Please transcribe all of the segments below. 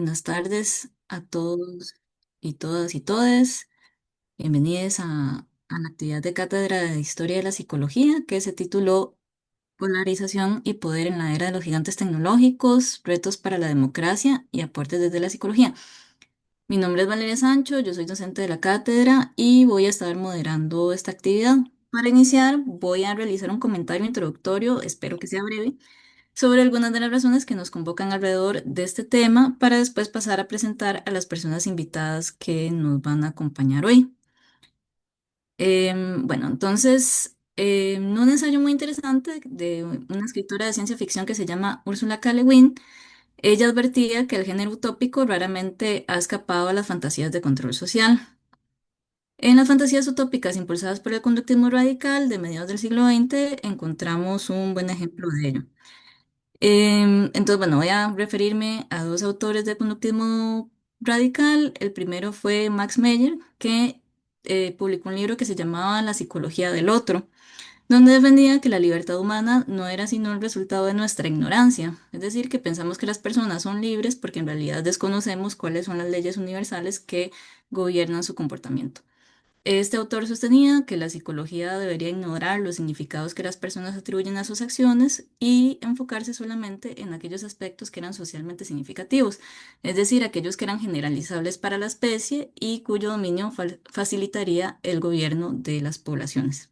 Buenas tardes a todos y todas y todes. Bienvenidos a la actividad de Cátedra de Historia de la Psicología que se tituló Polarización y Poder en la Era de los Gigantes Tecnológicos, Retos para la Democracia y Aportes desde la Psicología. Mi nombre es Valeria Sancho, yo soy docente de la cátedra y voy a estar moderando esta actividad. Para iniciar, voy a realizar un comentario introductorio, espero que sea breve sobre algunas de las razones que nos convocan alrededor de este tema para después pasar a presentar a las personas invitadas que nos van a acompañar hoy. Bueno, entonces, un ensayo muy interesante de una escritora de ciencia ficción que se llama Ursula K. Le Guin. Ella advertía que el género utópico raramente ha escapado a las fantasías de control social. En las fantasías utópicas impulsadas por el conductismo radical de mediados del siglo XX encontramos un buen ejemplo de ello. Entonces, bueno, voy a referirme a dos autores de conductismo radical. El primero fue Max Meyer, que publicó un libro que se llamaba La psicología del otro, donde defendía que la libertad humana no era sino el resultado de nuestra ignorancia, es decir, que pensamos que las personas son libres porque en realidad desconocemos cuáles son las leyes universales que gobiernan su comportamiento. Este autor sostenía que la psicología debería ignorar los significados que las personas atribuyen a sus acciones y enfocarse solamente en aquellos aspectos que eran socialmente significativos, es decir, aquellos que eran generalizables para la especie y cuyo dominio facilitaría el gobierno de las poblaciones.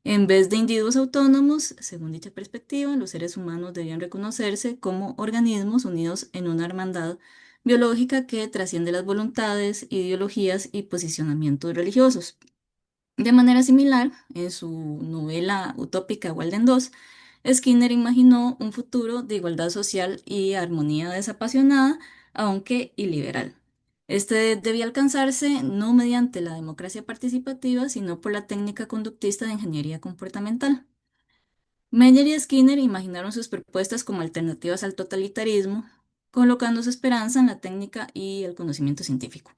En vez de individuos autónomos, según dicha perspectiva, los seres humanos debían reconocerse como organismos unidos en una hermandad biológica que trasciende las voluntades, ideologías y posicionamientos religiosos. De manera similar, en su novela utópica Walden 2, Skinner imaginó un futuro de igualdad social y armonía desapasionada, aunque iliberal. Este debía alcanzarse no mediante la democracia participativa, sino por la técnica conductista de ingeniería comportamental. Meyer y Skinner imaginaron sus propuestas como alternativas al totalitarismo, colocando su esperanza en la técnica y el conocimiento científico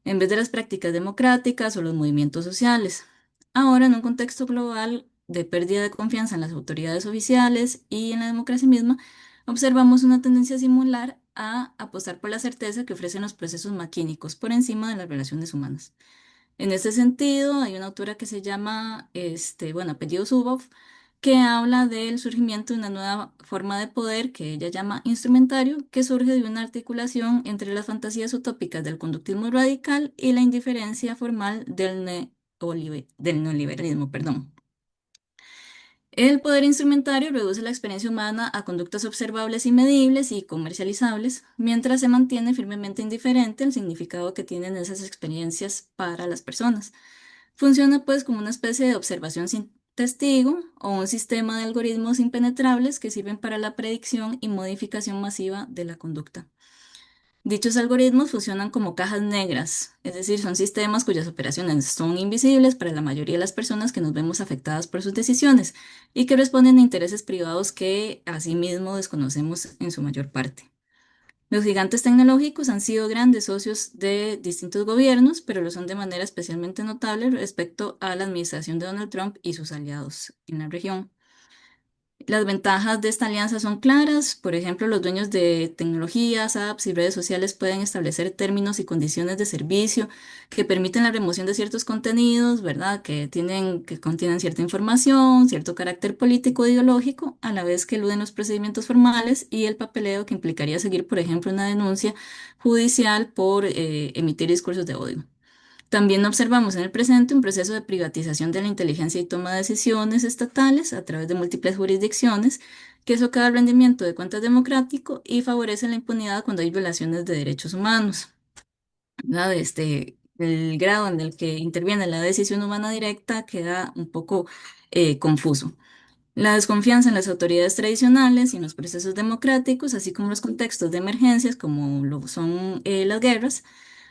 en vez de las prácticas democráticas o los movimientos sociales. Ahora, en un contexto global de pérdida de confianza en las autoridades oficiales y en la democracia misma, observamos una tendencia similar a apostar por la certeza que ofrecen los procesos maquínicos por encima de las relaciones humanas. En ese sentido, hay una autora que se llama, apellido Zuboff, que habla del surgimiento de una nueva forma de poder que ella llama instrumentario, que surge de una articulación entre las fantasías utópicas del conductismo radical y la indiferencia formal del neoliberalismo, perdón. El poder instrumentario reduce la experiencia humana a conductas observables y medibles y comercializables, mientras se mantiene firmemente indiferente al significado que tienen esas experiencias para las personas. Funciona pues como una especie de observación sin testigo o un sistema de algoritmos impenetrables que sirven para la predicción y modificación masiva de la conducta. Dichos algoritmos funcionan como cajas negras, es decir, son sistemas cuyas operaciones son invisibles para la mayoría de las personas que nos vemos afectadas por sus decisiones y que responden a intereses privados que asimismo desconocemos en su mayor parte. Los gigantes tecnológicos han sido grandes socios de distintos gobiernos, pero lo son de manera especialmente notable respecto a la administración de Donald Trump y sus aliados en la región. Las ventajas de esta alianza son claras. Por ejemplo, los dueños de tecnologías, apps y redes sociales pueden establecer términos y condiciones de servicio que permiten la remoción de ciertos contenidos, ¿verdad? Que contienen cierta información, cierto carácter político o ideológico, a la vez que eluden los procedimientos formales y el papeleo que implicaría seguir, por ejemplo, una denuncia judicial por emitir discursos de odio. También observamos en el presente un proceso de privatización de la inteligencia y toma de decisiones estatales a través de múltiples jurisdicciones que socava el rendimiento de cuentas democrático y favorece la impunidad cuando hay violaciones de derechos humanos. ¿Verdad? El grado en el que interviene la decisión humana directa queda un poco confuso. La desconfianza en las autoridades tradicionales y en los procesos democráticos, así como los contextos de emergencias, como lo son las guerras,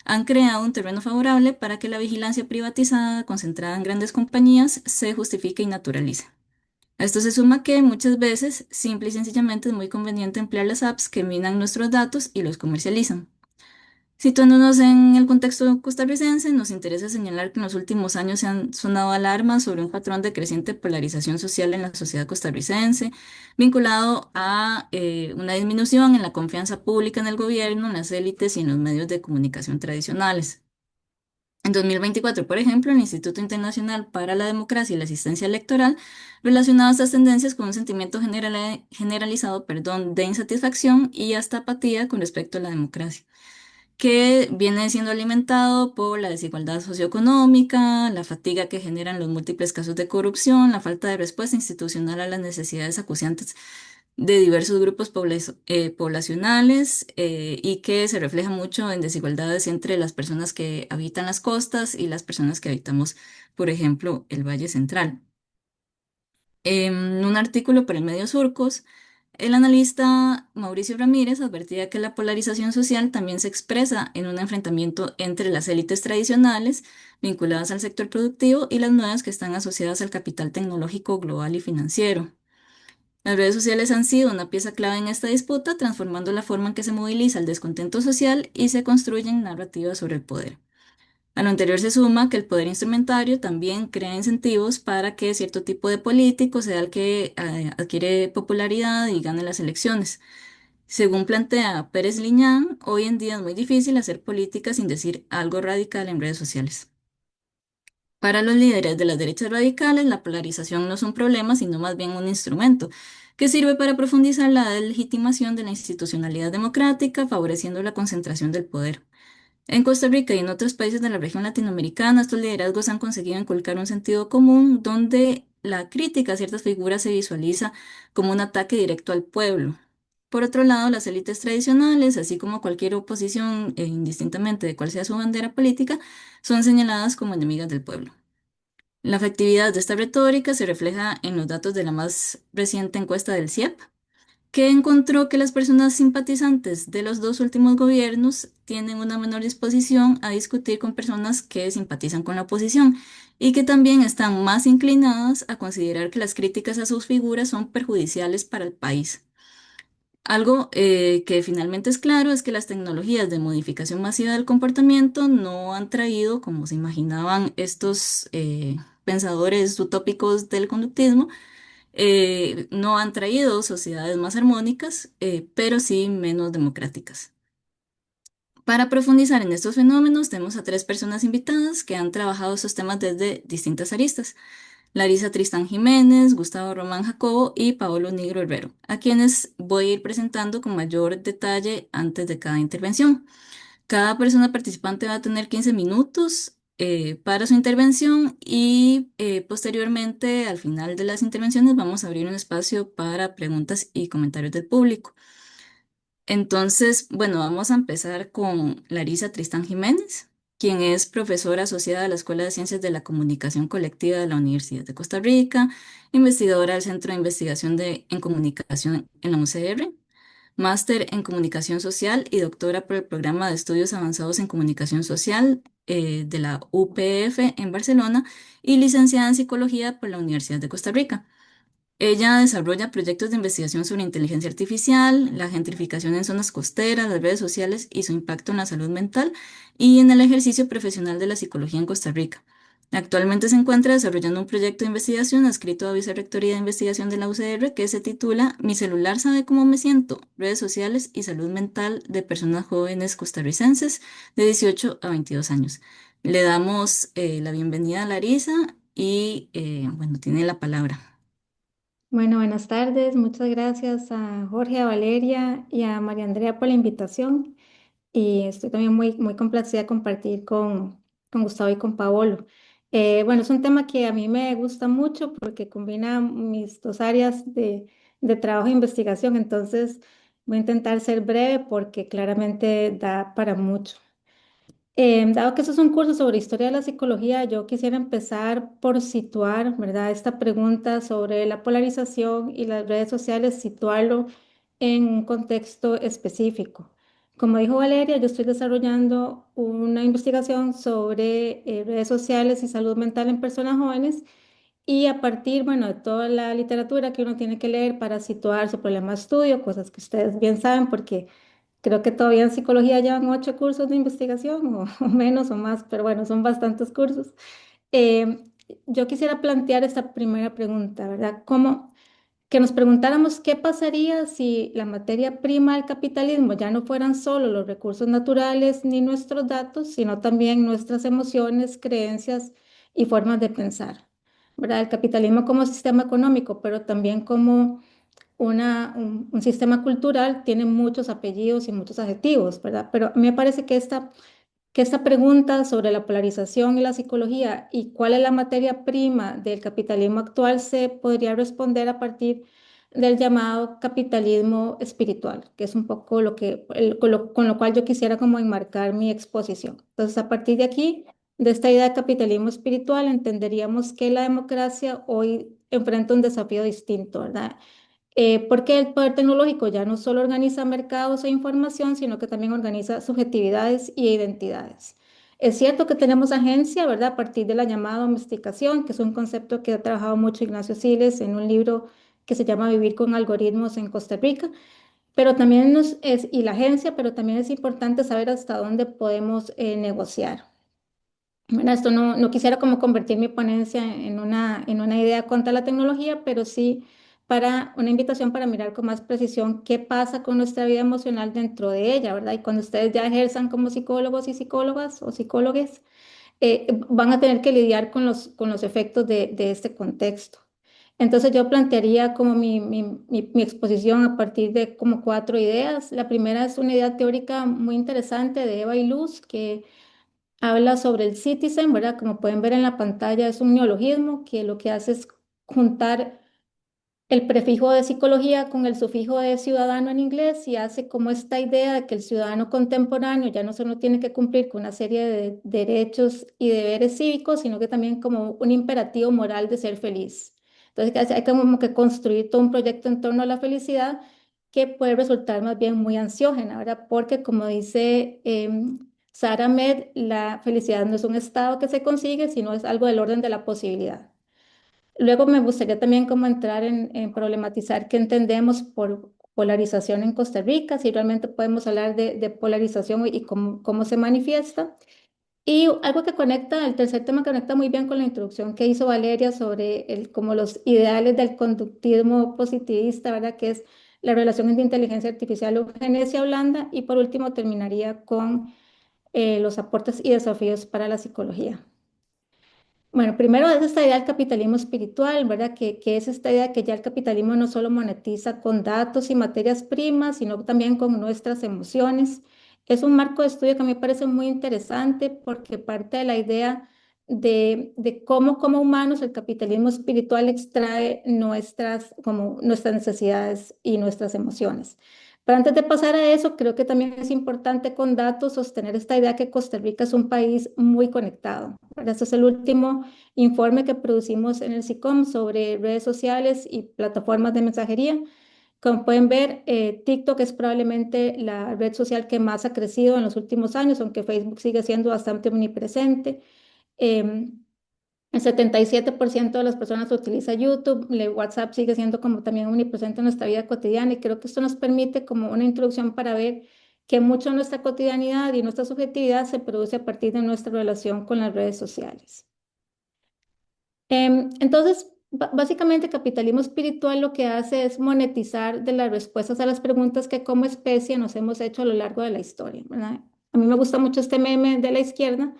han creado un terreno favorable para que la vigilancia privatizada, concentrada en grandes compañías, se justifique y naturalice. A esto se suma que muchas veces, simple y sencillamente, es muy conveniente emplear las apps que minan nuestros datos y los comercializan. Situándonos en el contexto costarricense, nos interesa señalar que en los últimos años se han sonado alarmas sobre un patrón de creciente polarización social en la sociedad costarricense, vinculado a una disminución en la confianza pública en el gobierno, en las élites y en los medios de comunicación tradicionales. En 2024, por ejemplo, el Instituto Internacional para la Democracia y la Asistencia Electoral relacionaba estas tendencias con un sentimiento generalizado, perdón, de insatisfacción y hasta apatía con respecto a la democracia, que viene siendo alimentado por la desigualdad socioeconómica, la fatiga que generan los múltiples casos de corrupción, la falta de respuesta institucional a las necesidades acuciantes de diversos grupos poblacionales, y que se refleja mucho en desigualdades entre las personas que habitan las costas y las personas que habitamos, por ejemplo, el Valle Central. En un artículo para el medio Surcos, el analista Mauricio Ramírez advertía que la polarización social también se expresa en un enfrentamiento entre las élites tradicionales vinculadas al sector productivo y las nuevas que están asociadas al capital tecnológico global y financiero. Las redes sociales han sido una pieza clave en esta disputa, transformando la forma en que se moviliza el descontento social y se construyen narrativas sobre el poder. A lo anterior se suma que el poder instrumentario también crea incentivos para que cierto tipo de político sea el que adquiere popularidad y gane las elecciones. Según plantea Pérez Liñán, hoy en día es muy difícil hacer política sin decir algo radical en redes sociales. Para los líderes de las derechas radicales, la polarización no es un problema, sino más bien un instrumento que sirve para profundizar la legitimación de la institucionalidad democrática, favoreciendo la concentración del poder. En Costa Rica y en otros países de la región latinoamericana, estos liderazgos han conseguido inculcar un sentido común donde la crítica a ciertas figuras se visualiza como un ataque directo al pueblo. Por otro lado, las élites tradicionales, así como cualquier oposición, indistintamente de cuál sea su bandera política, son señaladas como enemigas del pueblo. La efectividad de esta retórica se refleja en los datos de la más reciente encuesta del CIEP, que encontró que las personas simpatizantes de los dos últimos gobiernos tienen una menor disposición a discutir con personas que simpatizan con la oposición y que también están más inclinadas a considerar que las críticas a sus figuras son perjudiciales para el país. Algo que finalmente es claro es que las tecnologías de modificación masiva del comportamiento no han traído, como se imaginaban estos pensadores utópicos del conductismo, no han traído sociedades más armónicas, pero sí menos democráticas. Para profundizar en estos fenómenos, tenemos a tres personas invitadas que han trabajado estos temas desde distintas aristas. Larisa Tristán Jiménez, Gustavo Román Jacobo y Paolo Nigro Herrero, a quienes voy a ir presentando con mayor detalle antes de cada intervención. Cada persona participante va a tener 15 minutos para su intervención y posteriormente, al final de las intervenciones, vamos a abrir un espacio para preguntas y comentarios del público. Entonces, bueno, vamos a empezar con Larisa Tristán Jiménez, quien es profesora asociada a la Escuela de Ciencias de la Comunicación Colectiva de la Universidad de Costa Rica, investigadora del Centro de Investigación en Comunicación en la UCR, máster en Comunicación Social y doctora por el Programa de Estudios Avanzados en Comunicación Social de la UPF en Barcelona y licenciada en Psicología por la Universidad de Costa Rica. Ella desarrolla proyectos de investigación sobre inteligencia artificial, la gentrificación en zonas costeras, las redes sociales y su impacto en la salud mental y en el ejercicio profesional de la psicología en Costa Rica. Actualmente se encuentra desarrollando un proyecto de investigación adscrito a Vicerrectoría de Investigación de la UCR que se titula Mi celular sabe cómo me siento, redes sociales y salud mental de personas jóvenes costarricenses de 18 a 22 años. Le damos la bienvenida a Larisa y bueno, tiene la palabra. Bueno, buenas tardes. Muchas gracias a Jorge, a Valeria y a María Andrea por la invitación. Y estoy también muy complacida de compartir con Gustavo y con Paolo. Bueno, es un tema que a mí me gusta mucho porque combina mis dos áreas de trabajo e investigación. Entonces, voy a intentar ser breve porque claramente da para mucho. Dado que esto es un curso sobre historia de la psicología, yo quisiera empezar por situar, ¿verdad? Esta pregunta sobre la polarización y las redes sociales, situarlo en un contexto específico. Como dijo Valeria, yo estoy desarrollando una investigación sobre redes sociales y salud mental en personas jóvenes y a partir, bueno, de toda la literatura que uno tiene que leer para situar su problema de estudio, cosas que ustedes bien saben porque Creo que todavía en psicología llevan 8 cursos de investigación o menos o más, pero bueno, son bastantes cursos. Eh, yo quisiera plantear esta primera pregunta, ¿verdad? ¿Cómo? Que nos preguntáramos qué pasaría si la materia prima del capitalismo ya no fueran solo los recursos naturales ni nuestros datos, sino también nuestras emociones, creencias y formas de pensar, ¿verdad? El capitalismo como sistema económico, pero también como un sistema cultural tiene muchos apellidos y muchos adjetivos, ¿verdad? Pero a mí me parece que esta pregunta sobre la polarización y la psicología y cuál es la materia prima del capitalismo actual se podría responder a partir del llamado capitalismo espiritual, que es un poco con lo cual yo quisiera como enmarcar mi exposición. Entonces, a partir de aquí, de esta idea de capitalismo espiritual, entenderíamos que la democracia hoy enfrenta un desafío distinto, ¿verdad? Porque el poder tecnológico ya no solo organiza mercados e información, sino que también organiza subjetividades y identidades. Es cierto que tenemos agencia, ¿verdad? A partir de la llamada domesticación, que es un concepto que ha trabajado mucho Ignacio Siles en un libro que se llama Vivir con algoritmos en Costa Rica, pero también y la agencia, pero también es importante saber hasta dónde podemos negociar. Bueno, esto no quisiera como convertir mi ponencia en una idea contra la tecnología, pero sí para una invitación para mirar con más precisión qué pasa con nuestra vida emocional dentro de ella, ¿verdad? Y cuando ustedes ya ejerzan como psicólogos y psicólogas o psicólogues, van a tener que lidiar con los efectos de este contexto. Entonces yo plantearía como mi exposición a partir de como 4 ideas. La primera es una idea teórica muy interesante de Eva y Luz, que habla sobre el citizen, ¿verdad? Como pueden ver en la pantalla, es un neologismo que lo que hace es juntar el prefijo de psicología con el sufijo de ciudadano en inglés y hace como esta idea de que el ciudadano contemporáneo ya no solo tiene que cumplir con una serie de derechos y deberes cívicos, sino que también como un imperativo moral de ser feliz. Entonces hay como que construir todo un proyecto en torno a la felicidad que puede resultar más bien muy ansiógena, ¿verdad? Porque como dice Sarah Med, la felicidad no es un estado que se consigue, sino es algo del orden de la posibilidad. Luego me gustaría también como entrar en problematizar qué entendemos por polarización en Costa Rica, si realmente podemos hablar de polarización y cómo se manifiesta. Y algo que conecta, el tercer tema conecta muy bien con la introducción que hizo Valeria sobre como los ideales del conductismo positivista, ¿verdad? Que es la relación entre inteligencia artificial, eugenesia blanda. Y por último terminaría con los aportes y desafíos para la psicología. Bueno, primero es esta idea del capitalismo espiritual, ¿verdad? Que es esta idea que ya el capitalismo no solo monetiza con datos y materias primas, sino también con nuestras emociones. Es un marco de estudio que a mí me parece muy interesante porque parte de la idea de cómo como humanos el capitalismo espiritual extrae como nuestras necesidades y nuestras emociones. Pero antes de pasar a eso, creo que también es importante con datos sostener esta idea que Costa Rica es un país muy conectado, ¿verdad? Este es el último informe que producimos en el SICOM sobre redes sociales y plataformas de mensajería. Como pueden ver, TikTok es probablemente la red social que más ha crecido en los últimos años, aunque Facebook sigue siendo bastante omnipresente. El 77% de las personas utiliza YouTube, WhatsApp sigue siendo como también omnipresente en nuestra vida cotidiana y creo que esto nos permite como una introducción para ver que mucho de nuestra cotidianidad y nuestra subjetividad se produce a partir de nuestra relación con las redes sociales. Entonces, básicamente, capitalismo espiritual lo que hace es monetizar de las respuestas a las preguntas que como especie nos hemos hecho a lo largo de la historia, ¿verdad? A mí me gusta mucho este meme de la izquierda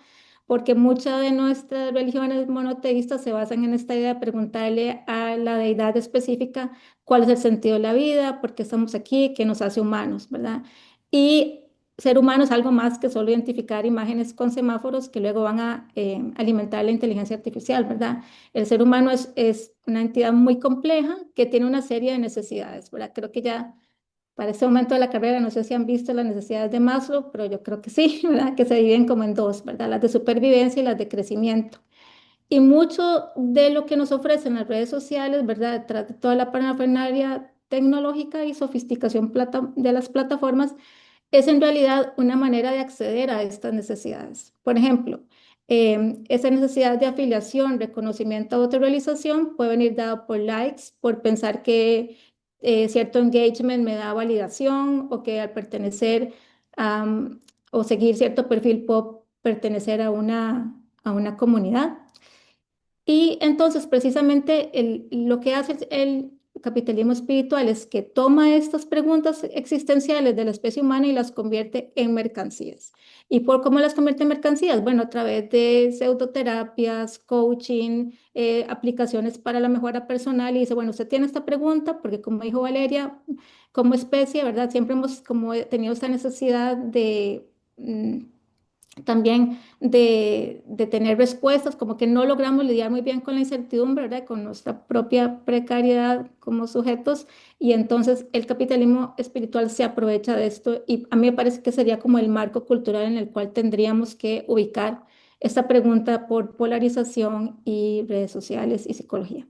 porque muchas de nuestras religiones monoteístas se basan en esta idea de preguntarle a la deidad específica cuál es el sentido de la vida, por qué estamos aquí, qué nos hace humanos, ¿verdad? Y ser humano es algo más que solo identificar imágenes con semáforos que luego van a alimentar la inteligencia artificial, ¿verdad? El ser humano es una entidad muy compleja que tiene una serie de necesidades, ¿verdad? Creo que ya para este momento de la carrera, no sé si han visto las necesidades de Maslow, pero yo creo que sí, ¿verdad? Que se dividen como en dos, ¿verdad? Las de supervivencia y las de crecimiento. Y mucho de lo que nos ofrecen las redes sociales, ¿verdad? Detrás de toda la parafernalia tecnológica y sofisticación de las plataformas, es en realidad una manera de acceder a estas necesidades. Por ejemplo, esa necesidad de afiliación, reconocimiento, autorrealización puede venir dado por likes, por pensar que cierto engagement me da validación o que al pertenecer am, o seguir cierto perfil puedo pertenecer a una comunidad. Y entonces, precisamente, lo que hace el capitalismo espiritual es que toma estas preguntas existenciales de la especie humana y las convierte en mercancías. ¿Y por cómo las convierte en mercancías? Bueno, a través de pseudoterapias, coaching, aplicaciones para la mejora personal. Y dice, bueno, usted tiene esta pregunta porque, como dijo Valeria, como especie, ¿verdad? Siempre hemos como tenido esta necesidad de... también de tener respuestas, como que no logramos lidiar muy bien con la incertidumbre, ¿verdad? Con nuestra propia precariedad como sujetos, y entonces el capitalismo espiritual se aprovecha de esto y a mí me parece que sería como el marco cultural en el cual tendríamos que ubicar esta pregunta por polarización y redes sociales y psicología.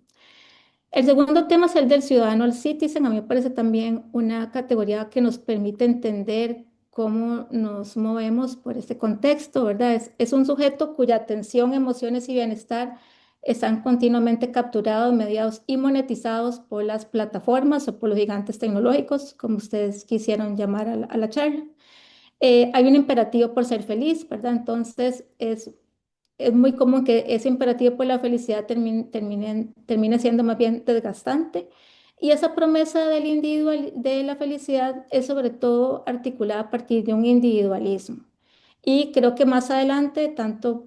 El segundo tema es el del ciudadano al citizen. A mí me parece también una categoría que nos permite entender cómo nos movemos por este contexto, ¿verdad? Es un sujeto cuya atención, emociones y bienestar están continuamente capturados, mediados y monetizados por las plataformas o por los gigantes tecnológicos, como ustedes quisieron llamar a la charla. Hay un imperativo por ser feliz, ¿verdad? Entonces es muy común que ese imperativo por la felicidad termine siendo más bien desgastante. Y esa promesa del individual, de la felicidad es sobre todo articulada a partir de un individualismo. Y creo que más adelante, tanto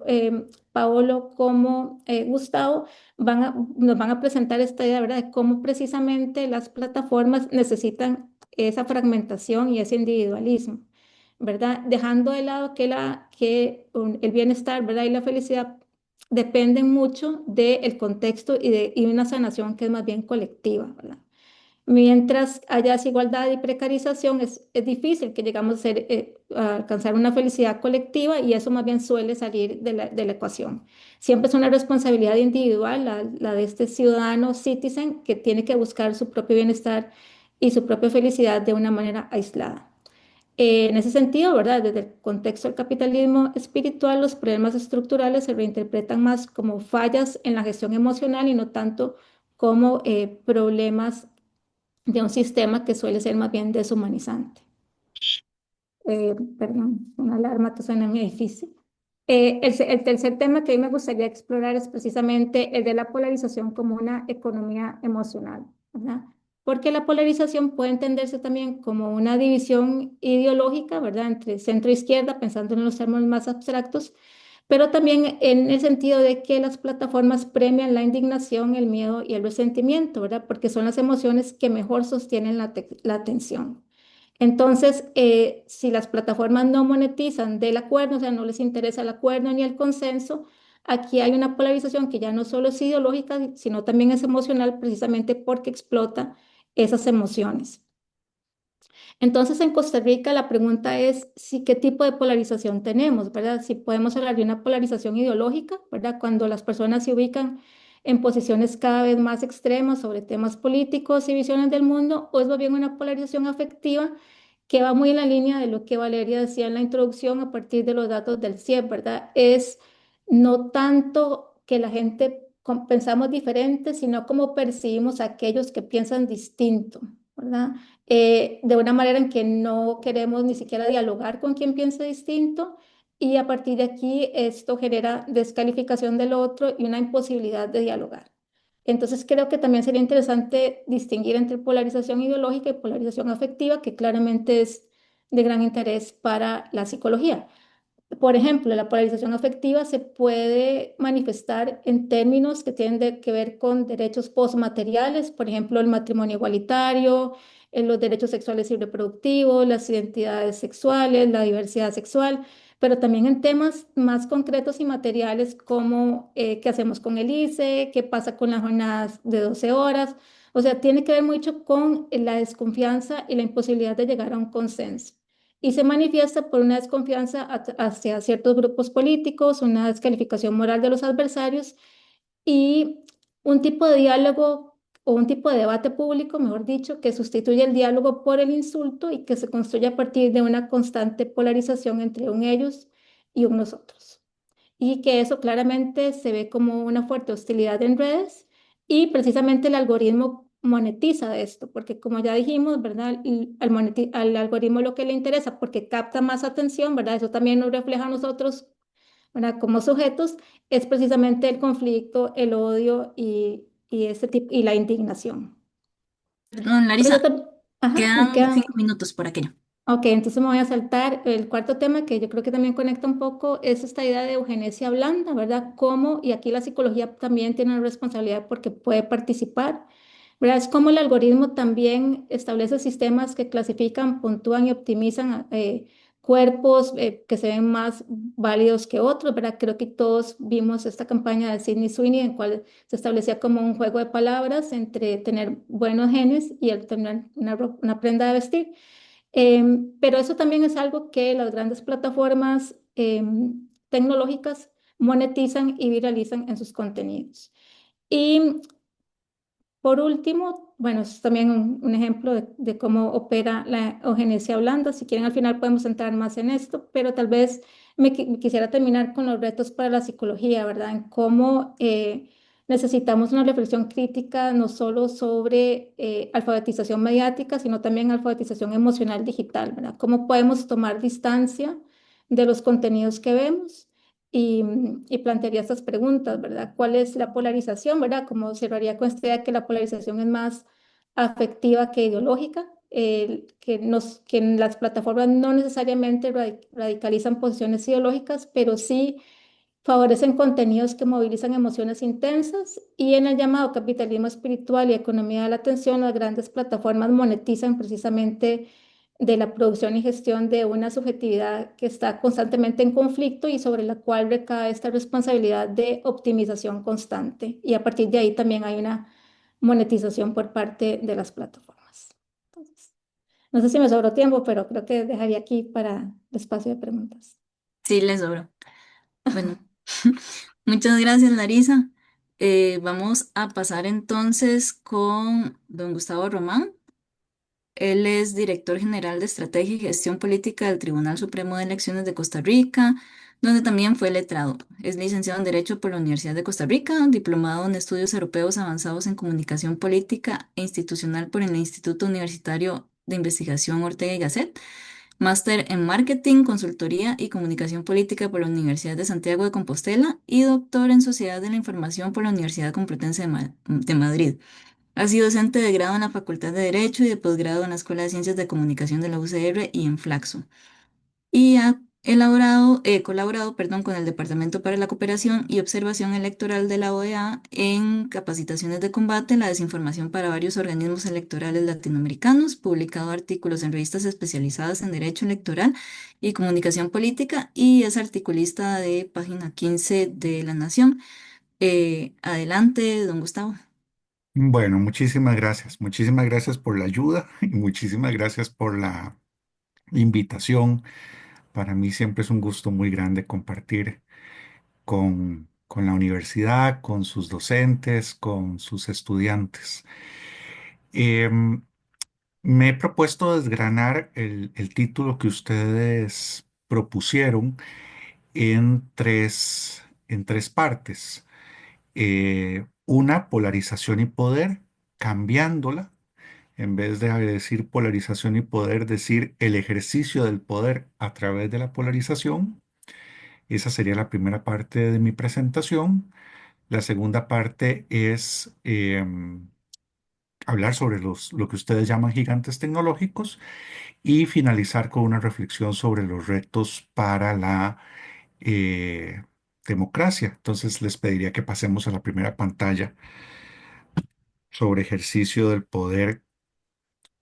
Paolo como Gustavo nos van a presentar esta idea, ¿verdad?, de cómo precisamente las plataformas necesitan esa fragmentación y ese individualismo, ¿verdad? Dejando de lado el bienestar, ¿verdad?, y la felicidad dependen mucho del contexto y una sanación que es más bien colectiva, ¿verdad? Mientras haya desigualdad y precarización, es difícil que llegamos a alcanzar una felicidad colectiva y eso más bien suele salir de la ecuación. Siempre es una responsabilidad individual, la de este ciudadano citizen que tiene que buscar su propio bienestar y su propia felicidad de una manera aislada. En ese sentido, ¿verdad? Desde el contexto del capitalismo espiritual, los problemas estructurales se reinterpretan más como fallas en la gestión emocional y no tanto como problemas de un sistema que suele ser más bien deshumanizante. Perdón, una alarma que suena en mi edificio. El tercer tema que a mí me gustaría explorar es precisamente el de la polarización como una economía emocional, ¿verdad? Porque la polarización puede entenderse también como una división ideológica, ¿verdad?, entre centro e izquierda, pensando en los términos más abstractos, pero también en el sentido de que las plataformas premian la indignación, el miedo y el resentimiento, ¿verdad? Porque son las emociones que mejor sostienen la atención. Entonces, si las plataformas no monetizan del acuerdo, o sea, no les interesa el acuerdo ni el consenso, aquí hay una polarización que ya no solo es ideológica, sino también es emocional, precisamente porque explota esas emociones. Entonces, en Costa Rica la pregunta es si qué tipo de polarización tenemos, ¿verdad? Si podemos hablar de una polarización ideológica, ¿verdad? Cuando las personas se ubican en posiciones cada vez más extremas sobre temas políticos y visiones del mundo, o es más bien una polarización afectiva que va muy en la línea de lo que Valeria decía en la introducción a partir de los datos del CIEP, ¿verdad? Es no tanto que la gente pensamos diferente, sino cómo percibimos a aquellos que piensan distinto, ¿verdad? De una manera en que no queremos ni siquiera dialogar con quien piense distinto y a partir de aquí esto genera descalificación del otro y una imposibilidad de dialogar. Entonces creo que también sería interesante distinguir entre polarización ideológica y polarización afectiva, que claramente es de gran interés para la psicología. Por ejemplo, la polarización afectiva se puede manifestar en términos que tienen que ver con derechos postmateriales, por ejemplo, el matrimonio igualitario, los derechos sexuales y reproductivos, las identidades sexuales, la diversidad sexual, pero también en temas más concretos y materiales como qué hacemos con el ICE, qué pasa con las jornadas de 12 horas. O sea, tiene que ver mucho con la desconfianza y la imposibilidad de llegar a un consenso y se manifiesta por una desconfianza hacia ciertos grupos políticos, una descalificación moral de los adversarios y un tipo de diálogo o un tipo de debate público, mejor dicho, que sustituye el diálogo por el insulto y que se construye a partir de una constante polarización entre un ellos y un nosotros. Y que eso claramente se ve como una fuerte hostilidad en redes y precisamente el algoritmo monetiza de esto, porque como ya dijimos, ¿verdad? Al algoritmo lo que le interesa, porque capta más atención, ¿verdad? Eso también nos refleja a nosotros, ¿verdad? Como sujetos, es precisamente el conflicto, el odio y, este tipo, y la indignación. Perdón, Por eso, Larisa, ajá, me quedan quedan. 5 minutos por aquello. Ok, entonces me voy a saltar el cuarto tema que yo creo que también conecta un poco, es esta idea de eugenesia blanda, ¿verdad? Cómo, y aquí la psicología también tiene una responsabilidad porque puede participar, ¿verdad? Es como el algoritmo también establece sistemas que clasifican, puntúan y optimizan cuerpos que se ven más válidos que otros, ¿verdad? Creo que todos vimos esta campaña de Sydney Sweeney en cual se establecía como un juego de palabras entre tener buenos genes y el tener una prenda de vestir. Pero eso también es algo que las grandes plataformas tecnológicas monetizan y viralizan en sus contenidos. Y por último, bueno, es también un ejemplo de cómo opera la eugenesia blanda. Si quieren, al final podemos entrar más en esto, pero tal vez quisiera terminar con los retos para la psicología, ¿verdad? En cómo necesitamos una reflexión crítica no solo sobre alfabetización mediática, sino también alfabetización emocional digital, ¿verdad? Cómo podemos tomar distancia de los contenidos que vemos y plantearía estas preguntas, ¿verdad? ¿Cuál es la polarización, ¿verdad? Como cerraría con esta idea que la polarización es más afectiva que ideológica, que en las plataformas no necesariamente radicalizan posiciones ideológicas, pero sí favorecen contenidos que movilizan emociones intensas y en el llamado capitalismo espiritual y economía de la atención, las grandes plataformas monetizan precisamente de la producción y gestión de una subjetividad que está constantemente en conflicto y sobre la cual recae esta responsabilidad de optimización constante. Y a partir de ahí también hay una monetización por parte de las plataformas. Entonces, no sé si me sobró tiempo, pero creo que dejaría aquí para el espacio de preguntas. Sí, les sobro. Bueno, muchas gracias, Larisa. Vamos a pasar entonces con don Gustavo Román. Él es director general de Estrategia y Gestión Política del Tribunal Supremo de Elecciones de Costa Rica, donde también fue letrado. Es licenciado en Derecho por la Universidad de Costa Rica, diplomado en Estudios Europeos Avanzados en Comunicación Política e Institucional por el Instituto Universitario de Investigación Ortega y Gasset, máster en Marketing, Consultoría y Comunicación Política por la Universidad de Santiago de Compostela y doctor en Sociedad de la Información por la Universidad Complutense de Madrid. Ha sido docente de grado en la Facultad de Derecho y de posgrado en la Escuela de Ciencias de Comunicación de la UCR y en Flaxo. Y ha colaborado, perdón, con el Departamento para la Cooperación y Observación Electoral de la OEA en capacitaciones de combate a la desinformación para varios organismos electorales latinoamericanos, publicado artículos en revistas especializadas en Derecho Electoral y Comunicación Política y es articulista de Página 15 de La Nación. Adelante, don Gustavo. Bueno, muchísimas gracias. Muchísimas gracias por la ayuda y muchísimas gracias por la invitación. Para mí siempre es un gusto muy grande compartir con la universidad, con sus docentes, con sus estudiantes. Em, Me he propuesto desgranar el título que ustedes propusieron en tres partes. Una, polarización y poder, cambiándola. En vez de decir polarización y poder, decir el ejercicio del poder a través de la polarización. Esa sería la primera parte de mi presentación. La segunda parte es hablar sobre lo que ustedes llaman gigantes tecnológicos y finalizar con una reflexión sobre los retos para la eh, democracia. Entonces les pediría que pasemos a la primera pantalla sobre ejercicio del poder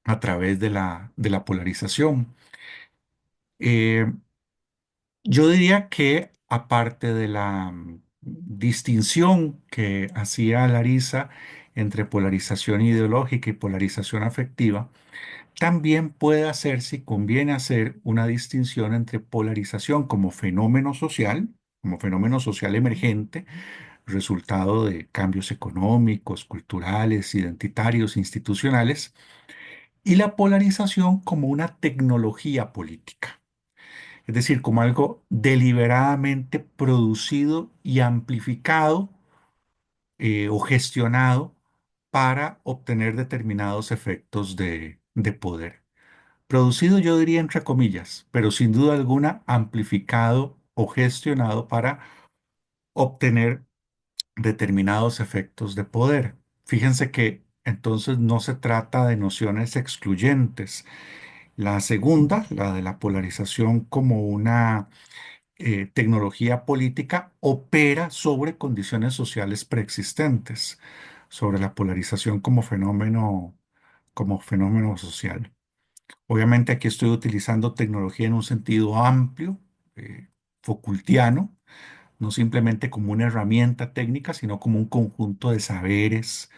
a través de la polarización. Eh, yo diría que aparte de la distinción que hacía Larisa entre polarización ideológica y polarización afectiva, también puede hacerse y conviene hacer una distinción entre polarización como fenómeno social emergente, resultado de cambios económicos, culturales, identitarios, institucionales, y la polarización como una tecnología política, es decir, como algo deliberadamente producido y amplificado o gestionado para obtener determinados efectos de poder. Producido, yo diría entre comillas, pero sin duda alguna amplificado o gestionado para obtener determinados efectos de poder. Fíjense que entonces no se trata de nociones excluyentes. La segunda, la de la polarización como una tecnología política, opera sobre condiciones sociales preexistentes, sobre la polarización como fenómeno social. Obviamente aquí estoy utilizando tecnología en un sentido amplio, Foucaultiano, no simplemente como una herramienta técnica, sino como un conjunto de saberes,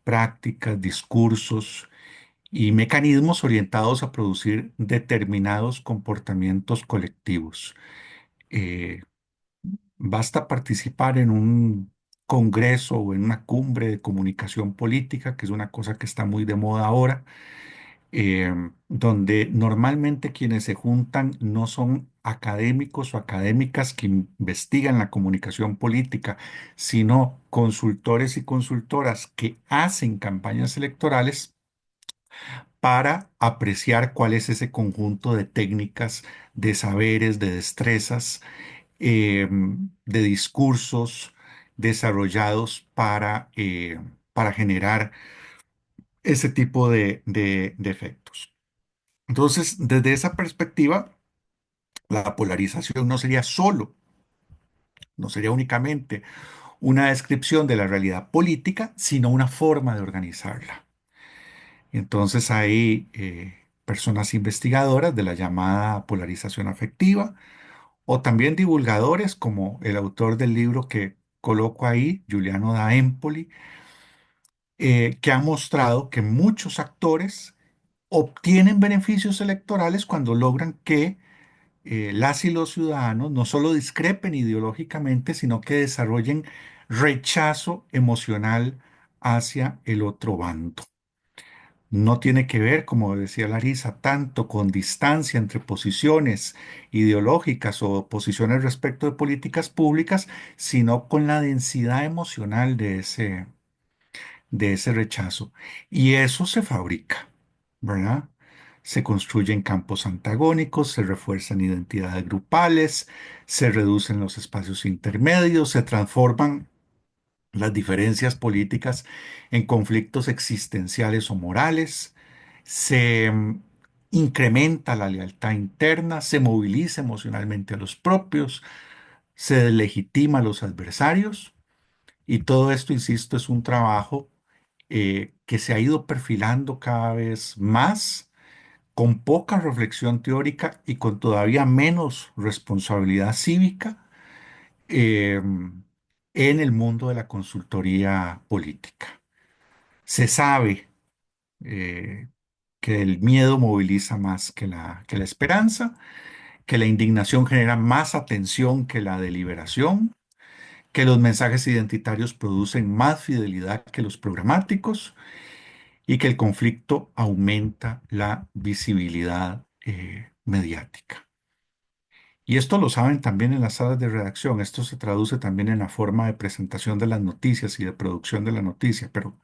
prácticas, discursos y mecanismos orientados a producir determinados comportamientos colectivos. Eh, Basta participar en un congreso o en una cumbre de comunicación política, que es una cosa que está muy de moda ahora, donde normalmente quienes se juntan no son académicos o académicas que investigan la comunicación política, sino consultores y consultoras que hacen campañas electorales para apreciar cuál es ese conjunto de técnicas, de saberes, de destrezas, de discursos desarrollados para generar ese tipo de efectos. Entonces, desde esa perspectiva, la polarización no sería únicamente una descripción de la realidad política, sino una forma de organizarla. Entonces hay personas investigadoras de la llamada polarización afectiva o también divulgadores como el autor del libro que coloco ahí, Giuliano da Empoli, que han mostrado que muchos actores obtienen beneficios electorales cuando logran que las y los ciudadanos no solo discrepen ideológicamente, sino que desarrollen rechazo emocional hacia el otro bando. No tiene que ver, como decía Larisa, tanto con distancia entre posiciones ideológicas o posiciones respecto de políticas públicas, sino con la densidad emocional de ese rechazo. Y eso se fabrica, ¿verdad? Se construyen campos antagónicos, se refuerzan identidades grupales, se reducen los espacios intermedios, se transforman las diferencias políticas en conflictos existenciales o morales, se incrementa la lealtad interna, se moviliza emocionalmente a los propios, se deslegitima a los adversarios y todo esto, insisto, es un trabajo que se ha ido perfilando cada vez más, con poca reflexión teórica y con todavía menos responsabilidad cívica en el mundo de la consultoría política. Se sabe eh, que el miedo moviliza más que la esperanza, que la indignación genera más atención que la deliberación, que los mensajes identitarios producen más fidelidad que los programáticos y que el conflicto aumenta la visibilidad mediática. Y esto lo saben también en las salas de redacción, esto se traduce también en la forma de presentación de las noticias y de producción de la noticia, pero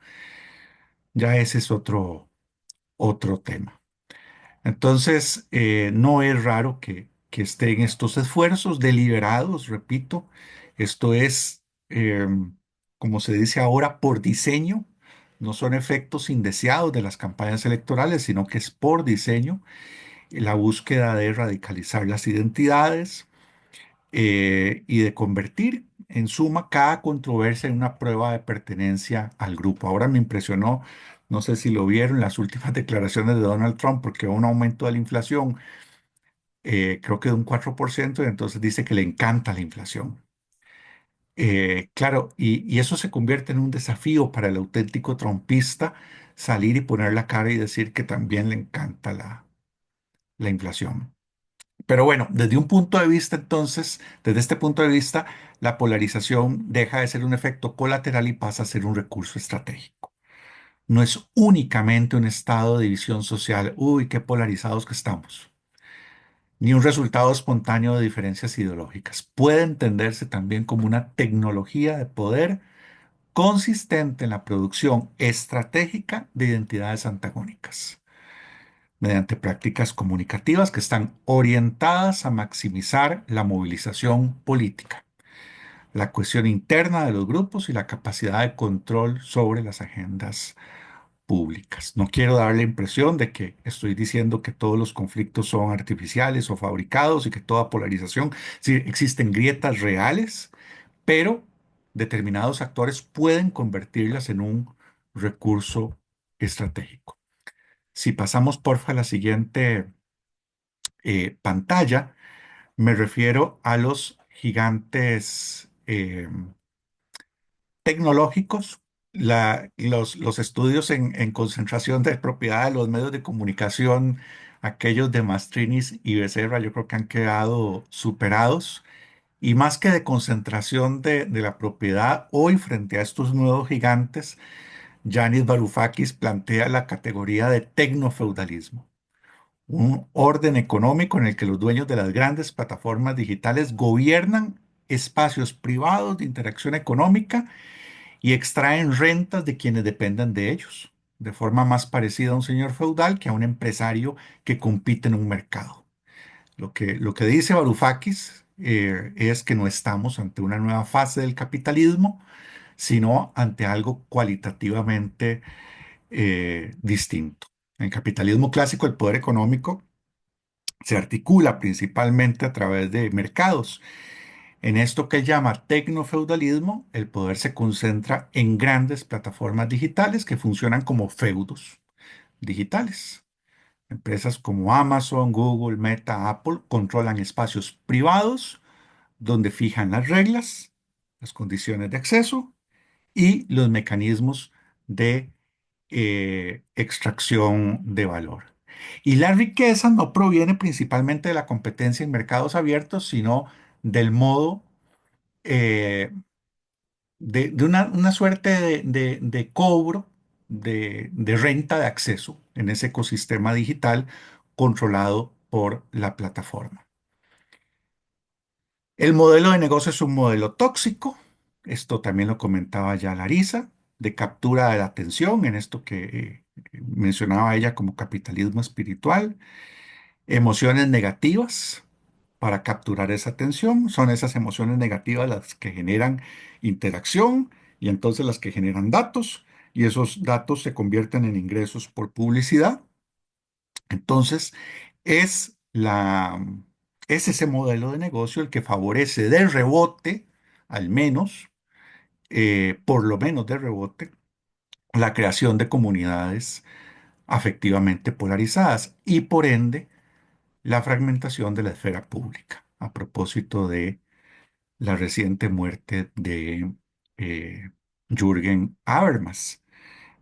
ya ese es otro tema. Entonces, no es raro que estén estos esfuerzos deliberados, repito, esto es, como se dice ahora, por diseño, no son efectos indeseados de las campañas electorales, sino que es por diseño la búsqueda de radicalizar las identidades y de convertir, en suma, cada controversia en una prueba de pertenencia al grupo. Ahora me impresionó, no sé si lo vieron, las últimas declaraciones de Donald Trump, porque hubo un aumento de la inflación, creo que de un 4%, y entonces dice que le encanta la inflación. Claro, y eso se convierte en un desafío para el auténtico trumpista salir y poner la cara y decir que también le encanta la inflación. Pero bueno, desde un punto de vista entonces, desde este punto de vista, la polarización deja de ser un efecto colateral y pasa a ser un recurso estratégico. No es únicamente un estado de división social, uy, qué polarizados que estamos, ni un resultado espontáneo de diferencias ideológicas. Puede entenderse también como una tecnología de poder consistente en la producción estratégica de identidades antagónicas, mediante prácticas comunicativas que están orientadas a maximizar la movilización política, la cohesión interna de los grupos y la capacidad de control sobre las agendas públicas. No quiero dar la impresión de que estoy diciendo que todos los conflictos son artificiales o fabricados y que toda polarización, sí, existen grietas reales, pero determinados actores pueden convertirlas en un recurso estratégico. Si pasamos, porfa, a la siguiente pantalla, me refiero a los gigantes tecnológicos. Los estudios en concentración de propiedad de los medios de comunicación, aquellos de Mastrinis y Becerra, yo creo que han quedado superados. Y más que de concentración de la propiedad, hoy frente a estos nuevos gigantes, Yanis Varoufakis plantea la categoría de tecnofeudalismo, un orden económico en el que los dueños de las grandes plataformas digitales gobiernan espacios privados de interacción económica y extraen rentas de quienes dependen de ellos, de forma más parecida a un señor feudal que a un empresario que compite en un mercado. Lo que dice Varoufakis es que no estamos ante una nueva fase del capitalismo, sino ante algo cualitativamente distinto. En el capitalismo clásico, el poder económico se articula principalmente a través de mercados. En esto que él llama tecnofeudalismo, el poder se concentra en grandes plataformas digitales que funcionan como feudos digitales. Empresas como Amazon, Google, Meta, Apple controlan espacios privados donde fijan las reglas, las condiciones de acceso y los mecanismos de extracción de valor. Y la riqueza no proviene principalmente de la competencia en mercados abiertos, sino del modo eh, de una suerte de cobro de renta de acceso en ese ecosistema digital controlado por la plataforma. El modelo de negocio es un modelo tóxico, esto también lo comentaba ya Larisa, de captura de la atención, en esto que mencionaba ella como capitalismo espiritual, emociones negativas para capturar esa atención, son esas emociones negativas las que generan interacción y entonces las que generan datos y esos datos se convierten en ingresos por publicidad. Entonces, es la, es ese modelo de negocio el que favorece de rebote, al menos, por lo menos de rebote, la creación de comunidades afectivamente polarizadas y por ende la fragmentación de la esfera pública. A propósito de la reciente muerte de Jürgen Habermas.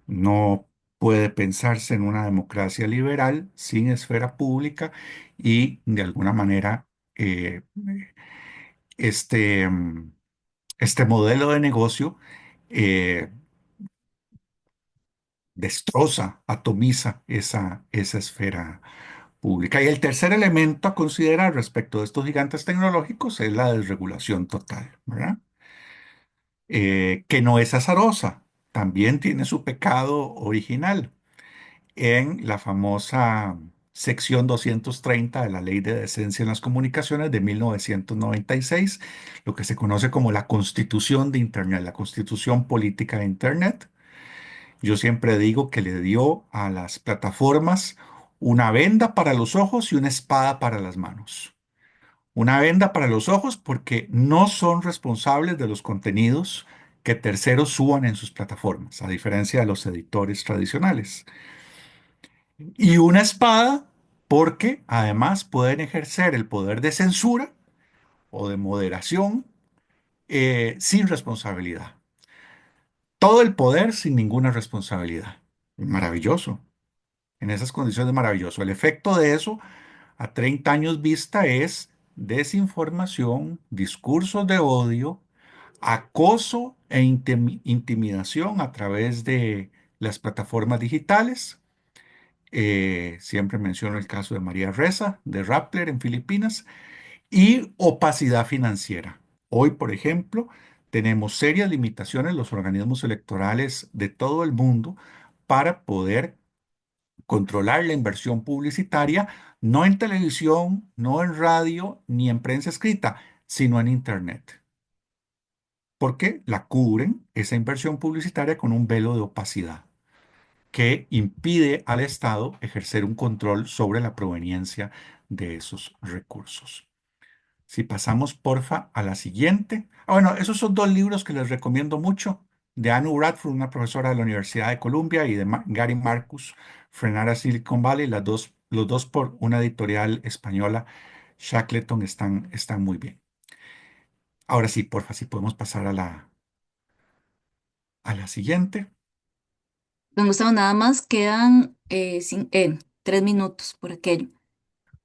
No puede pensarse en una democracia liberal sin esfera pública y de alguna manera este, este modelo de negocio eh, destroza, atomiza esa esfera pública. Y el tercer elemento a considerar respecto de estos gigantes tecnológicos es la desregulación total, ¿verdad? Que no es azarosa, también tiene su pecado original en la famosa sección 230 de la Ley de Decencia en las Comunicaciones de 1996, lo que se conoce como la Constitución de Internet, la Constitución Política de Internet. Yo siempre digo que le dio a las plataformas una venda para los ojos y una espada para las manos. Una venda para los ojos porque no son responsables de los contenidos que terceros suban en sus plataformas, a diferencia de los editores tradicionales. Y una espada porque además pueden ejercer el poder de censura o de moderación sin responsabilidad. Todo el poder sin ninguna responsabilidad. Maravilloso. En esas condiciones maravilloso. El efecto de eso a 30 años vista es desinformación, discursos de odio, acoso e intimidación a través de las plataformas digitales. Siempre menciono el caso de María Reza, de Rappler en Filipinas, y opacidad financiera. Hoy, por ejemplo, tenemos serias limitaciones los organismos electorales de todo el mundo para poder controlar la inversión publicitaria, no en televisión, no en radio, ni en prensa escrita, sino en Internet, porque la cubren esa inversión publicitaria con un velo de opacidad que impide al Estado ejercer un control sobre la proveniencia de esos recursos. Si pasamos, porfa, a la siguiente. Bueno, esos son dos libros que les recomiendo mucho, de Anu Bradford, una profesora de la Universidad de Columbia, y de Gary Marcus, Frenar a Silicon Valley, los dos por una editorial española, Shackleton, están muy bien. Ahora sí, porfa, si podemos pasar a la siguiente. Don Gustavo, nada más quedan 3 minutos por aquello.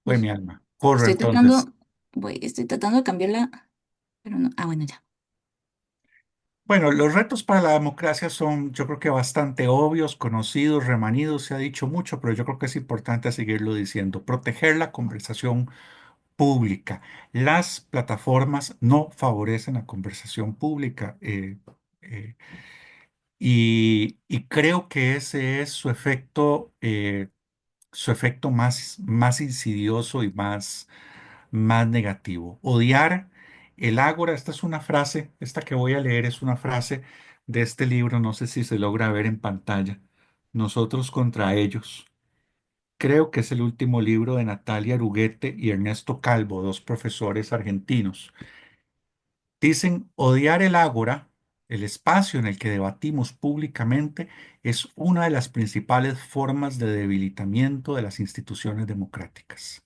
Pues Uf, mi alma, corre estoy entonces. tratando, estoy tratando de cambiarla, pero no. Ah, bueno, ya. Bueno, los retos para la democracia son, yo creo que bastante obvios, conocidos, remanidos, se ha dicho mucho, pero yo creo que es importante seguirlo diciendo. Proteger la conversación pública. Las plataformas no favorecen la conversación pública eh, y creo que ese es su efecto más insidioso y más negativo. Odiar el ágora, esta es una frase, esta que voy a leer es una frase de este libro, no sé si se logra ver en pantalla. Nosotros contra ellos. Creo que es el último libro de Natalia Aruguete y Ernesto Calvo, dos profesores argentinos. Dicen, odiar el ágora, el espacio en el que debatimos públicamente, es una de las principales formas de debilitamiento de las instituciones democráticas.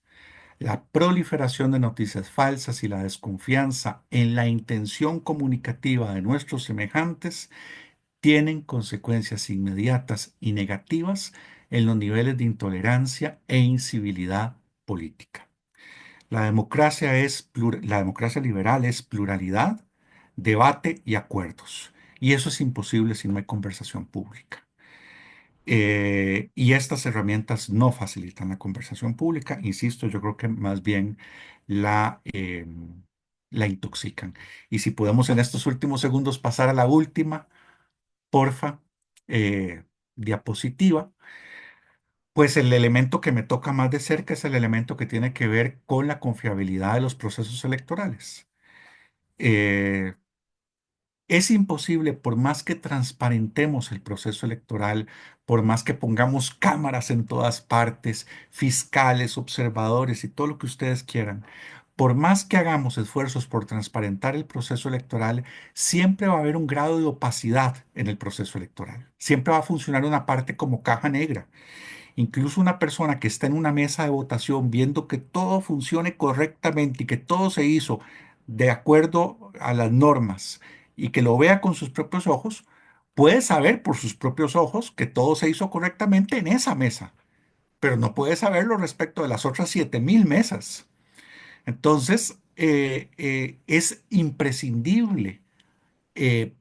La proliferación de noticias falsas y la desconfianza en la intención comunicativa de nuestros semejantes tienen consecuencias inmediatas y negativas en los niveles de intolerancia e incivilidad política. La democracia liberal es pluralidad, debate y acuerdos. Y eso es imposible si no hay conversación pública. Y estas herramientas no facilitan la conversación pública. Insisto, yo creo que más bien la intoxican. Y si podemos en estos últimos segundos pasar a la última, porfa, eh, diapositiva, pues el elemento que me toca más de cerca es el elemento que tiene que ver con la confiabilidad de los procesos electorales. Eh, Es imposible, por más que transparentemos el proceso electoral, por más que pongamos cámaras en todas partes, fiscales, observadores y todo lo que ustedes quieran, por más que hagamos esfuerzos por transparentar el proceso electoral, siempre va a haber un grado de opacidad en el proceso electoral. Siempre va a funcionar una parte como caja negra. Incluso una persona que está en una mesa de votación viendo que todo funcione correctamente y que todo se hizo de acuerdo a las normas y que lo vea con sus propios ojos, puede saber por sus propios ojos que todo se hizo correctamente en esa mesa, pero no puede saberlo respecto de las otras 7.000 mesas. Entonces, es imprescindible eh,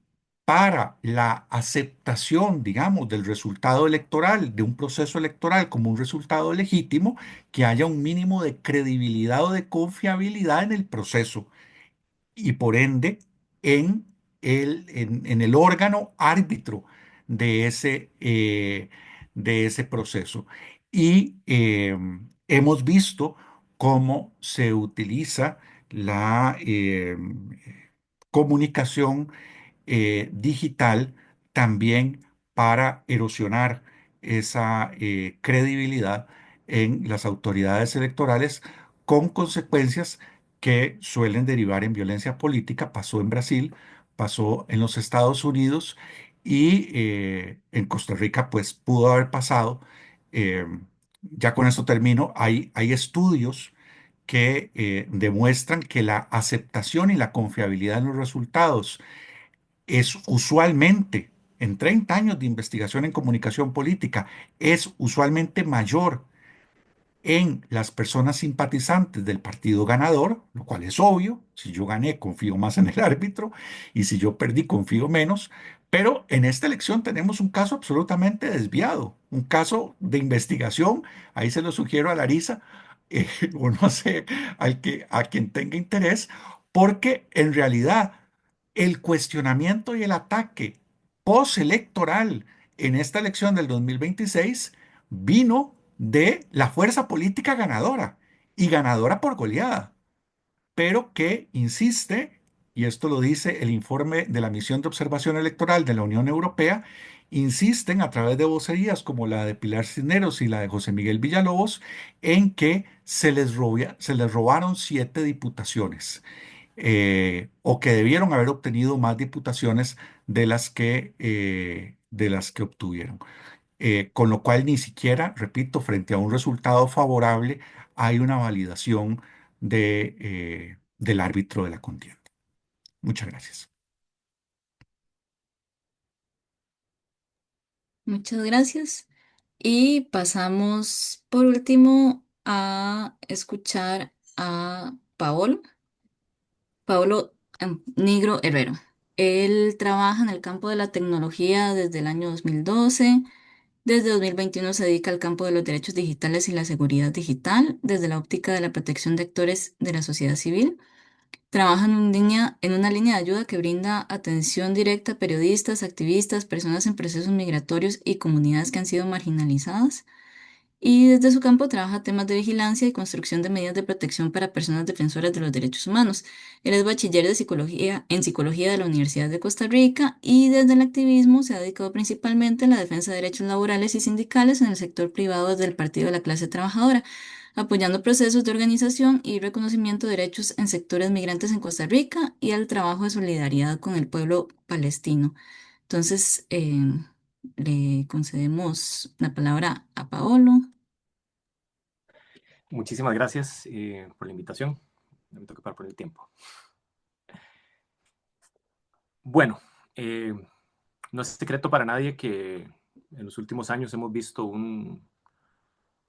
para la aceptación, digamos, del resultado electoral, de un proceso electoral como un resultado legítimo, que haya un mínimo de credibilidad o de confiabilidad en el proceso y por ende en en el órgano árbitro de ese proceso. Y hemos visto cómo se utiliza la comunicación digital también para erosionar esa credibilidad en las autoridades electorales con consecuencias que suelen derivar en violencia política. Pasó en Brasil, pasó en los Estados Unidos y en Costa Rica pues pudo haber pasado. Eh, ya con esto termino. Hay estudios que demuestran que la aceptación y la confiabilidad en los resultados es usualmente, en 30 años de investigación en comunicación política, es usualmente mayor en las personas simpatizantes del partido ganador, lo cual es obvio. Si yo gané, confío más en el árbitro, y si yo perdí, confío menos. Pero en esta elección tenemos un caso absolutamente desviado, un caso de investigación. Ahí se lo sugiero a Larisa, o no sé, a quien tenga interés, porque en realidad El cuestionamiento y el ataque postelectoral en esta elección del 2026 vino de la fuerza política ganadora y ganadora por goleada, pero que insiste, y esto lo dice el informe de la Misión de Observación Electoral de la Unión Europea, insisten a través de vocerías como la de Pilar Cisneros y la de José Miguel Villalobos en que se les robaron 7 diputaciones, o que debieron haber obtenido más diputaciones de las que obtuvieron. Con lo cual ni siquiera, repito, frente a un resultado favorable, hay una validación del árbitro de la contienda. Muchas gracias. Muchas gracias. Y pasamos por último a escuchar a Paolo Nigro Herrero. Él trabaja en el campo de la tecnología desde el año 2012. Desde 2021 se dedica al campo de los derechos digitales y la seguridad digital desde la óptica de la protección de actores de la sociedad civil. Trabaja en una línea de ayuda que brinda atención directa a periodistas, activistas, personas en procesos migratorios y comunidades que han sido marginalizadas. Y desde su campo trabaja temas de vigilancia y construcción de medidas de protección para personas defensoras de los derechos humanos. Él es bachiller de psicología de la Universidad de Costa Rica y desde el activismo se ha dedicado principalmente a la defensa de derechos laborales y sindicales en el sector privado desde el Partido de la Clase Trabajadora, apoyando procesos de organización y reconocimiento de derechos en sectores migrantes en Costa Rica y al trabajo de solidaridad con el pueblo palestino. Entonces, le concedemos la palabra a Paolo. Muchísimas gracias por la invitación. No me toca parar por el tiempo. Bueno, no es secreto para nadie que en los últimos años hemos visto una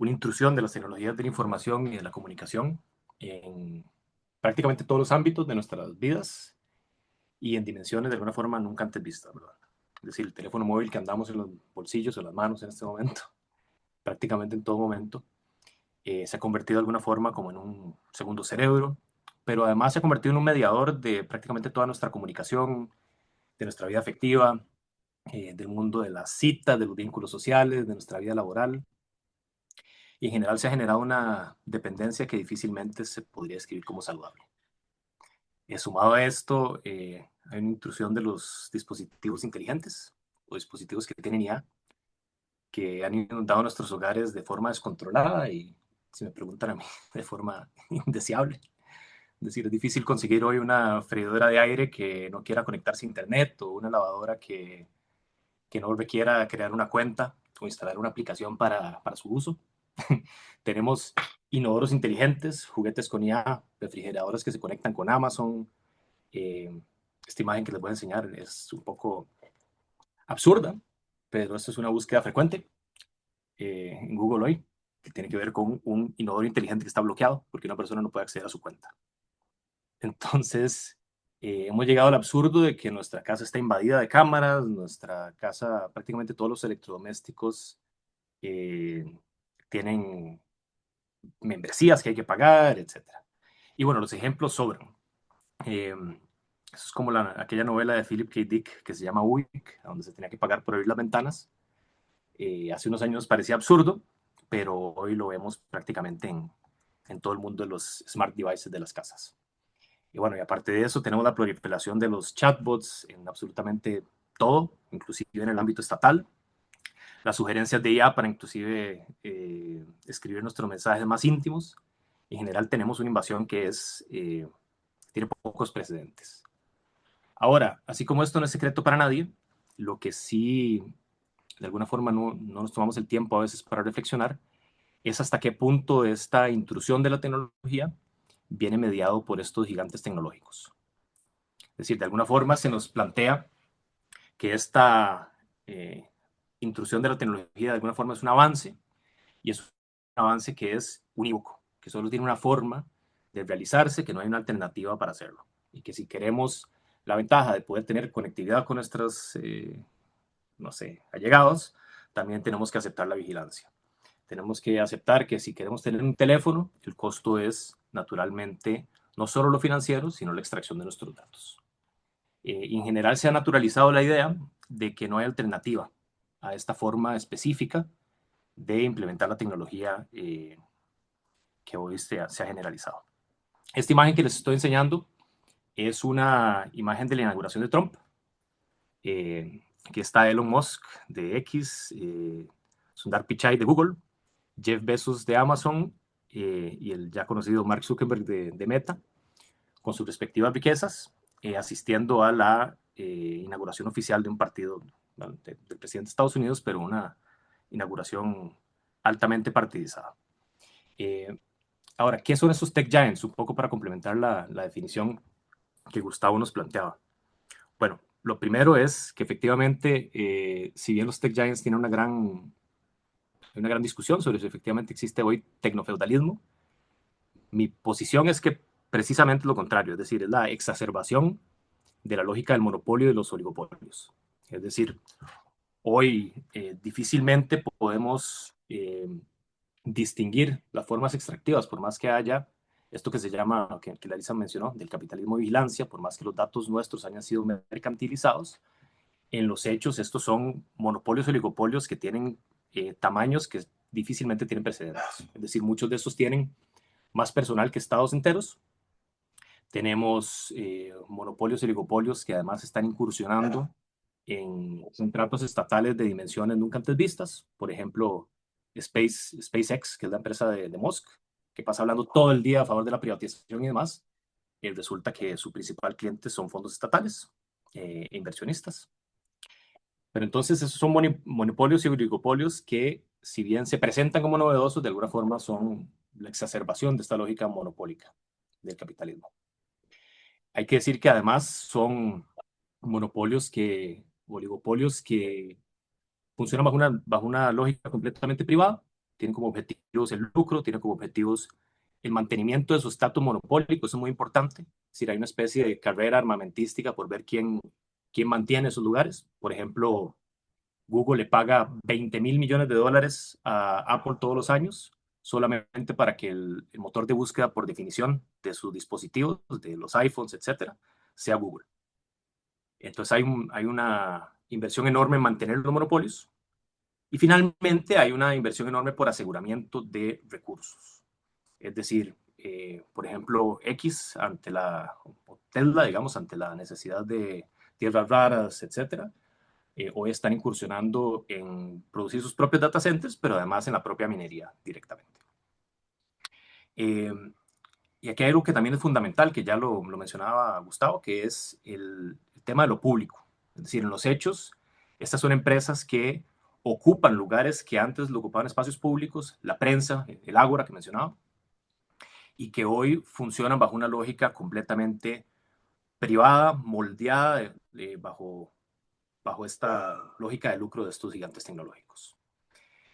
intrusión de las tecnologías de la información y de la comunicación en prácticamente todos los ámbitos de nuestras vidas y en dimensiones de alguna forma nunca antes vistas, ¿verdad? Es decir, el teléfono móvil que andamos en los bolsillos o en las manos en este momento, prácticamente en todo momento, se ha convertido de alguna forma como en un segundo cerebro, pero además se ha convertido en un mediador de prácticamente toda nuestra comunicación, de nuestra vida afectiva, del mundo de las citas, de los vínculos sociales, de nuestra vida laboral. Y en general se ha generado una dependencia que difícilmente se podría describir como saludable. Sumado a esto, hay una intrusión de los dispositivos inteligentes o dispositivos que tienen IA, que han inundado nuestros hogares de forma descontrolada y, si me preguntan a mí, de forma indeseable. Es decir, es difícil conseguir hoy una freidora de aire que no quiera conectarse a internet o una lavadora que no requiera crear una cuenta o instalar una aplicación para su uso. Tenemos inodoros inteligentes, juguetes con IA, refrigeradores que se conectan con Amazon. Esta imagen que les voy a enseñar es un poco absurda, pero esto es una búsqueda frecuente en Google hoy, que tiene que ver con un inodoro inteligente que está bloqueado porque una persona no puede acceder a su cuenta. Entonces, hemos llegado al absurdo de que nuestra casa está invadida de cámaras, nuestra casa, prácticamente todos los electrodomésticos tienen membresías que hay que pagar, etc. Y bueno, los ejemplos sobran. Eso es como aquella novela de Philip K. Dick que se llama Week, donde se tenía que pagar por abrir las ventanas. Hace unos años parecía absurdo, pero hoy lo vemos prácticamente en todo el mundo de los smart devices de las casas. Y bueno, y aparte de eso, tenemos la proliferación de los chatbots en absolutamente todo, inclusive en el ámbito estatal. Las sugerencias de IA para inclusive escribir nuestros mensajes más íntimos. En general tenemos una invasión que tiene pocos precedentes. Ahora, así como esto no es secreto para nadie, lo que sí, de alguna forma, no nos tomamos el tiempo a veces para reflexionar, es hasta qué punto esta intrusión de la tecnología viene mediado por estos gigantes tecnológicos. Es decir, de alguna forma se nos plantea que esta intrusión de la tecnología de alguna forma es un avance, y es un avance que es unívoco, que solo tiene una forma de realizarse, que no hay una alternativa para hacerlo. Y que si queremos la ventaja de poder tener conectividad con nuestros, no sé, allegados, también tenemos que aceptar la vigilancia. Tenemos que aceptar que si queremos tener un teléfono, el costo es naturalmente no solo lo financiero, sino la extracción de nuestros datos. Y en general se ha naturalizado la idea de que no hay alternativa a esta forma específica de implementar la tecnología que hoy se ha generalizado. Esta imagen que les estoy enseñando es una imagen de la inauguración de Trump. Aquí está Elon Musk de X, Sundar Pichai de Google, Jeff Bezos de Amazon y el ya conocido Mark Zuckerberg de Meta, con sus respectivas riquezas, asistiendo a la inauguración oficial de un partido del presidente de Estados Unidos, pero una inauguración altamente partidizada. Ahora, ¿qué son esos tech giants? Un poco para complementar la definición que Gustavo nos planteaba. Bueno, lo primero es que efectivamente, si bien los tech giants tienen una gran discusión sobre si efectivamente existe hoy tecnofeudalismo, mi posición es que precisamente lo contrario, es decir, es la exacerbación de la lógica del monopolio y de los oligopolios. Es decir, hoy difícilmente podemos distinguir las formas extractivas, por más que haya esto que se llama, que Larissa mencionó, del capitalismo de vigilancia, por más que los datos nuestros hayan sido mercantilizados, en los hechos estos son monopolios o oligopolios que tienen tamaños que difícilmente tienen precedentes. Es decir, muchos de estos tienen más personal que estados enteros. Tenemos monopolios y oligopolios que además están incursionando en contratos estatales de dimensiones nunca antes vistas. Por ejemplo, SpaceX, que es la empresa de Musk, que pasa hablando todo el día a favor de la privatización y demás. Resulta que su principal cliente son fondos estatales e inversionistas. Pero entonces esos son monopolios y oligopolios que, si bien se presentan como novedosos, de alguna forma son la exacerbación de esta lógica monopólica del capitalismo. Hay que decir que además son oligopolios que funcionan bajo una lógica completamente privada, tienen como objetivos el lucro, tienen como objetivos el mantenimiento de su estatus monopólico, eso es muy importante. Es decir, hay una especie de carrera armamentística por ver quién mantiene esos lugares. Por ejemplo, Google le paga $20,000 millones a Apple todos los años solamente para que el motor de búsqueda por definición de sus dispositivos, de los iPhones, etcétera, sea Google. Entonces hay una inversión enorme en mantener los monopolios y finalmente hay una inversión enorme por aseguramiento de recursos. Es decir, por ejemplo, X ante o Tesla, digamos, ante la necesidad de tierras raras, etcétera, hoy están incursionando en producir sus propios data centers, pero además en la propia minería directamente. Y aquí hay algo que también es fundamental, que ya lo mencionaba Gustavo, que es el tema de lo público. Es decir, en los hechos, estas son empresas que ocupan lugares que antes lo ocupaban espacios públicos, la prensa, el ágora que mencionaba, y que hoy funcionan bajo una lógica completamente privada, moldeada bajo esta lógica de lucro de estos gigantes tecnológicos.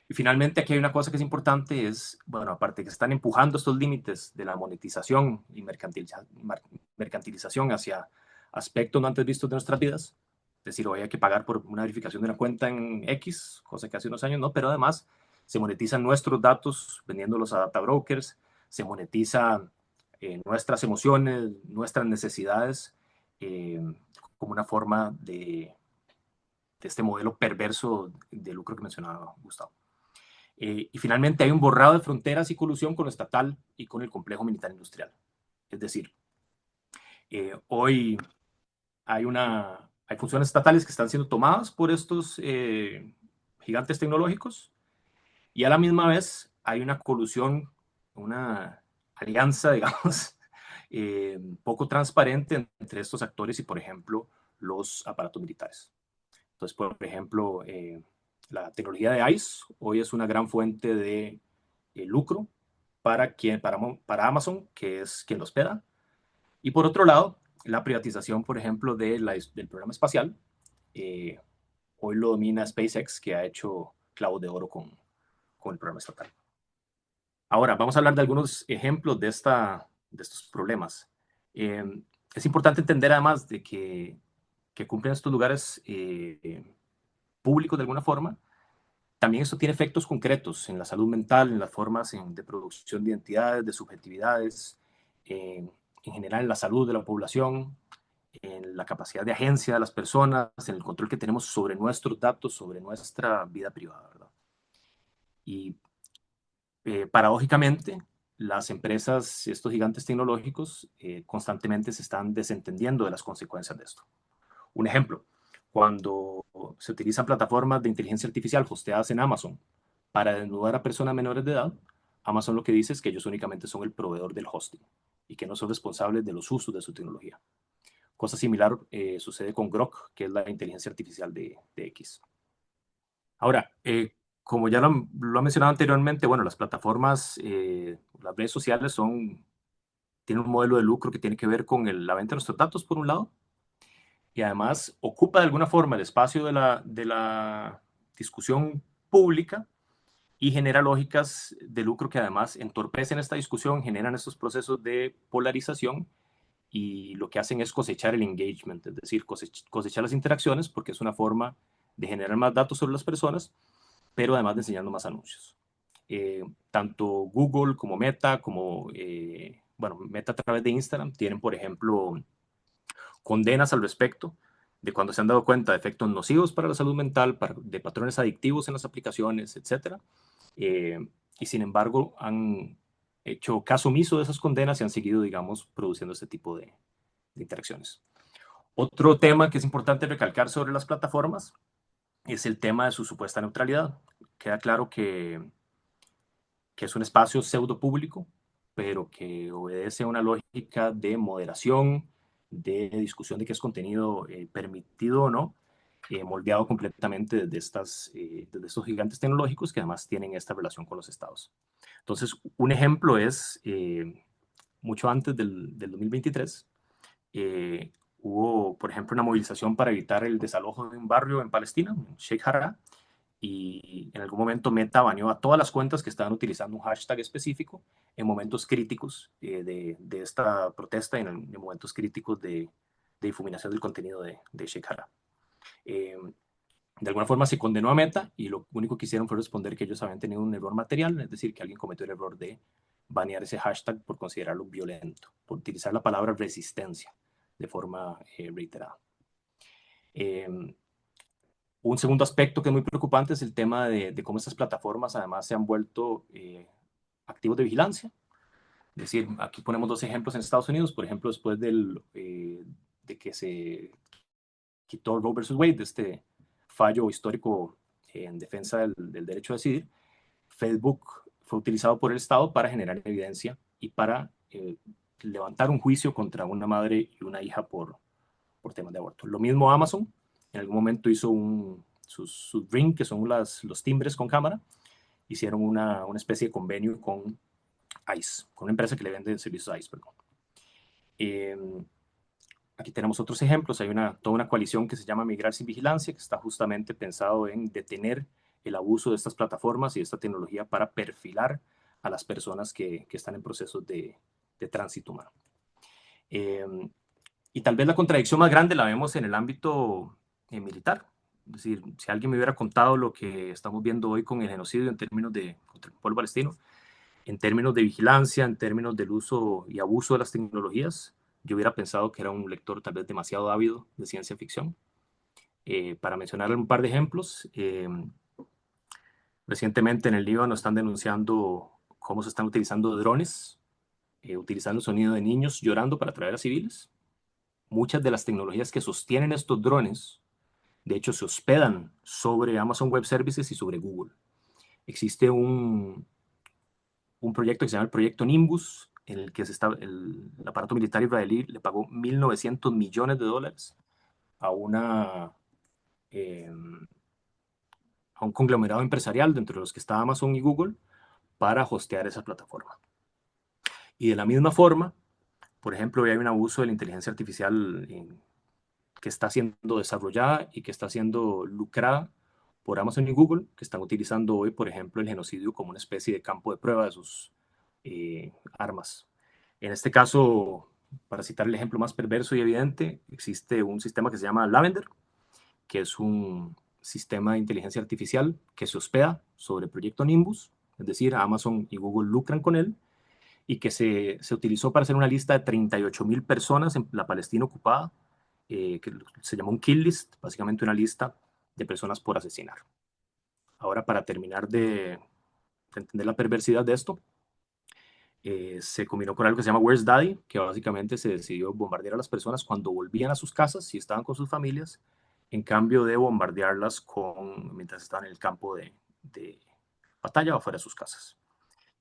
Y finalmente aquí hay una cosa que es importante, es, bueno, aparte de que están empujando estos límites de la monetización y mercantilización hacia aspectos no antes vistos de nuestras vidas, es decir, hoy hay que pagar por una verificación de una cuenta en X, cosa que hace unos años no, pero además se monetizan nuestros datos vendiéndolos a data brokers, se monetizan nuestras emociones, nuestras necesidades, como una forma de este modelo perverso de lucro que mencionaba Gustavo. Y finalmente hay un borrado de fronteras y colusión con lo estatal y con el complejo militar industrial. Es decir, hoy hay funciones estatales que están siendo tomadas por estos gigantes tecnológicos y a la misma vez hay una colusión, una alianza, digamos, poco transparente entre estos actores y, por ejemplo, los aparatos militares. Entonces, por ejemplo, la tecnología de ICE hoy es una gran fuente de lucro para Amazon, que es quien lo hospeda. Y por otro lado, la privatización, por ejemplo, del programa espacial, hoy lo domina SpaceX, que ha hecho clavos de oro con el programa estatal. Ahora, vamos a hablar de algunos ejemplos de estos problemas. Es importante entender además de que cumplen estos lugares públicos de alguna forma, también esto tiene efectos concretos en la salud mental, en las formas de producción de identidades, de subjetividades, en general en la salud de la población, en la capacidad de agencia de las personas, en el control que tenemos sobre nuestros datos, sobre nuestra vida privada, ¿verdad? Y paradójicamente, las empresas, estos gigantes tecnológicos, constantemente se están desentendiendo de las consecuencias de esto. Un ejemplo, cuando se utilizan plataformas de inteligencia artificial hosteadas en Amazon para desnudar a personas menores de edad, Amazon lo que dice es que ellos únicamente son el proveedor del hosting y que no son responsables de los usos de su tecnología. Cosa similar sucede con Grok, que es la inteligencia artificial de X. Ahora, como ya lo ha mencionado anteriormente, bueno, las plataformas, las redes sociales tienen un modelo de lucro que tiene que ver con la venta de nuestros datos, por un lado, y además ocupa de alguna forma el espacio de la discusión pública y genera lógicas de lucro que además entorpecen esta discusión, generan estos procesos de polarización y lo que hacen es cosechar el engagement, es decir, cosechar las interacciones porque es una forma de generar más datos sobre las personas, pero además de enseñando más anuncios. Tanto Google como Meta, bueno, Meta a través de Instagram, tienen, por ejemplo, condenas al respecto de cuando se han dado cuenta de efectos nocivos para la salud mental, de patrones adictivos en las aplicaciones, etc. Y sin embargo, han hecho caso omiso de esas condenas y han seguido, digamos, produciendo este tipo de interacciones. Otro tema que es importante recalcar sobre las plataformas es el tema de su supuesta neutralidad. Queda claro que es un espacio pseudo público, pero que obedece a una lógica de moderación, de discusión de qué es contenido permitido o no, moldeado completamente desde estos gigantes tecnológicos que además tienen esta relación con los estados. Entonces, un ejemplo es, mucho antes del 2023, hubo, por ejemplo, una movilización para evitar el desalojo de un barrio en Palestina, Sheikh Jarrah, y en algún momento Meta baneó a todas las cuentas que estaban utilizando un hashtag específico en momentos críticos de esta protesta, en momentos críticos de difuminación del contenido de Sheikh Jarrah. De alguna forma se condenó a Meta y lo único que hicieron fue responder que ellos habían tenido un error material, es decir, que alguien cometió el error de banear ese hashtag por considerarlo violento, por utilizar la palabra resistencia de forma reiterada. Un segundo aspecto que es muy preocupante es el tema de cómo estas plataformas además se han vuelto activos de vigilancia. Es decir, aquí ponemos dos ejemplos en Estados Unidos. Por ejemplo, después de que se quitó Roe versus Wade, de este fallo histórico en defensa del derecho a decidir, Facebook fue utilizado por el Estado para generar evidencia y para levantar un juicio contra una madre y una hija por temas de aborto. Lo mismo Amazon, en algún momento hizo sus Ring, que son los timbres con cámara, hicieron una especie de convenio con ICE, con una empresa que le vende servicios a ICE. Aquí tenemos otros ejemplos. Hay toda una coalición que se llama Migrar sin Vigilancia, que está justamente pensado en detener el abuso de estas plataformas y de esta tecnología para perfilar a las personas que están en procesos de tránsito humano. Y tal vez la contradicción más grande la vemos en el ámbito militar. Es decir, si alguien me hubiera contado lo que estamos viendo hoy con el genocidio en términos contra el pueblo palestino, en términos de vigilancia, en términos del uso y abuso de las tecnologías, yo hubiera pensado que era un lector tal vez demasiado ávido de ciencia ficción. Para mencionar un par de ejemplos, recientemente en el Líbano están denunciando cómo se están utilizando drones, utilizando el sonido de niños llorando para atraer a civiles. Muchas de las tecnologías que sostienen estos drones, de hecho, se hospedan sobre Amazon Web Services y sobre Google. Existe un proyecto que se llama el Proyecto Nimbus, en el que el aparato militar israelí le pagó $1.900 millones a un conglomerado empresarial dentro de los que está Amazon y Google para hostear esa plataforma. Y de la misma forma, por ejemplo, hay un abuso de la inteligencia artificial que está siendo desarrollada y que está siendo lucrada por Amazon y Google, que están utilizando hoy, por ejemplo, el genocidio como una especie de campo de prueba de sus armas. En este caso, para citar el ejemplo más perverso y evidente, existe un sistema que se llama Lavender, que es un sistema de inteligencia artificial que se hospeda sobre el proyecto Nimbus, es decir, Amazon y Google lucran con él, y que se utilizó para hacer una lista de 38,000 personas en la Palestina ocupada que se llama un kill list, básicamente una lista de personas por asesinar. Ahora, para terminar de entender la perversidad de esto, se combinó con algo que se llama Where's Daddy, que básicamente se decidió bombardear a las personas cuando volvían a sus casas, si estaban con sus familias, en cambio de bombardearlas mientras estaban en el campo de batalla o afuera de sus casas.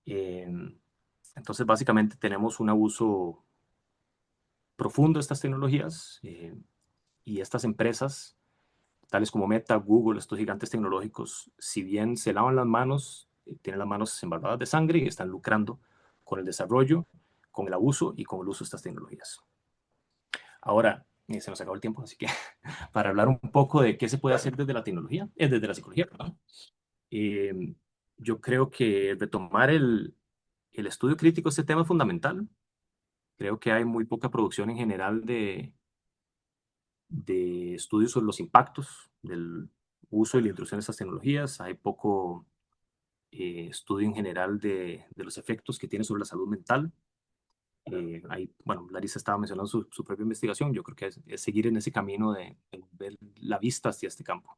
Entonces, básicamente tenemos un abuso profundo de estas tecnologías, y estas empresas, tales como Meta, Google, estos gigantes tecnológicos, si bien se lavan las manos, tienen las manos embarradas de sangre y están lucrando con el desarrollo, con el abuso y con el uso de estas tecnologías. Ahora, se nos acabó el tiempo, así que para hablar un poco de qué se puede hacer desde la tecnología, desde la psicología, perdón. Yo creo que retomar el estudio crítico de este tema es fundamental. Creo que hay muy poca producción en general de estudios sobre los impactos del uso y la introducción de estas tecnologías. Hay poco estudio en general de los efectos que tiene sobre la salud mental. Bueno, Larissa estaba mencionando su propia investigación. Yo creo que es seguir en ese camino de ver la vista hacia este campo.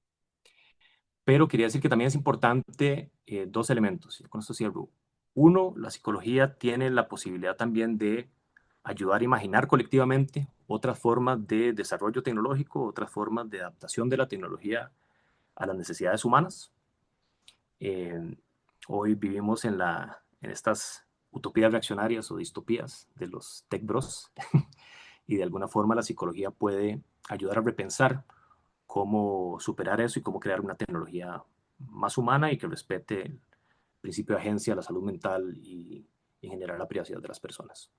Pero quería decir que también es importante dos elementos, y con esto cierro. Uno, la psicología tiene la posibilidad también de ayudar a imaginar colectivamente otras formas de desarrollo tecnológico, otras formas de adaptación de la tecnología a las necesidades humanas. Eh, Hoy vivimos en estas utopías reaccionarias o distopías de los tech bros y de alguna forma la psicología puede ayudar a repensar cómo superar eso y cómo crear una tecnología más humana y que respete el principio de agencia, la salud mental y generar la privacidad de las personas.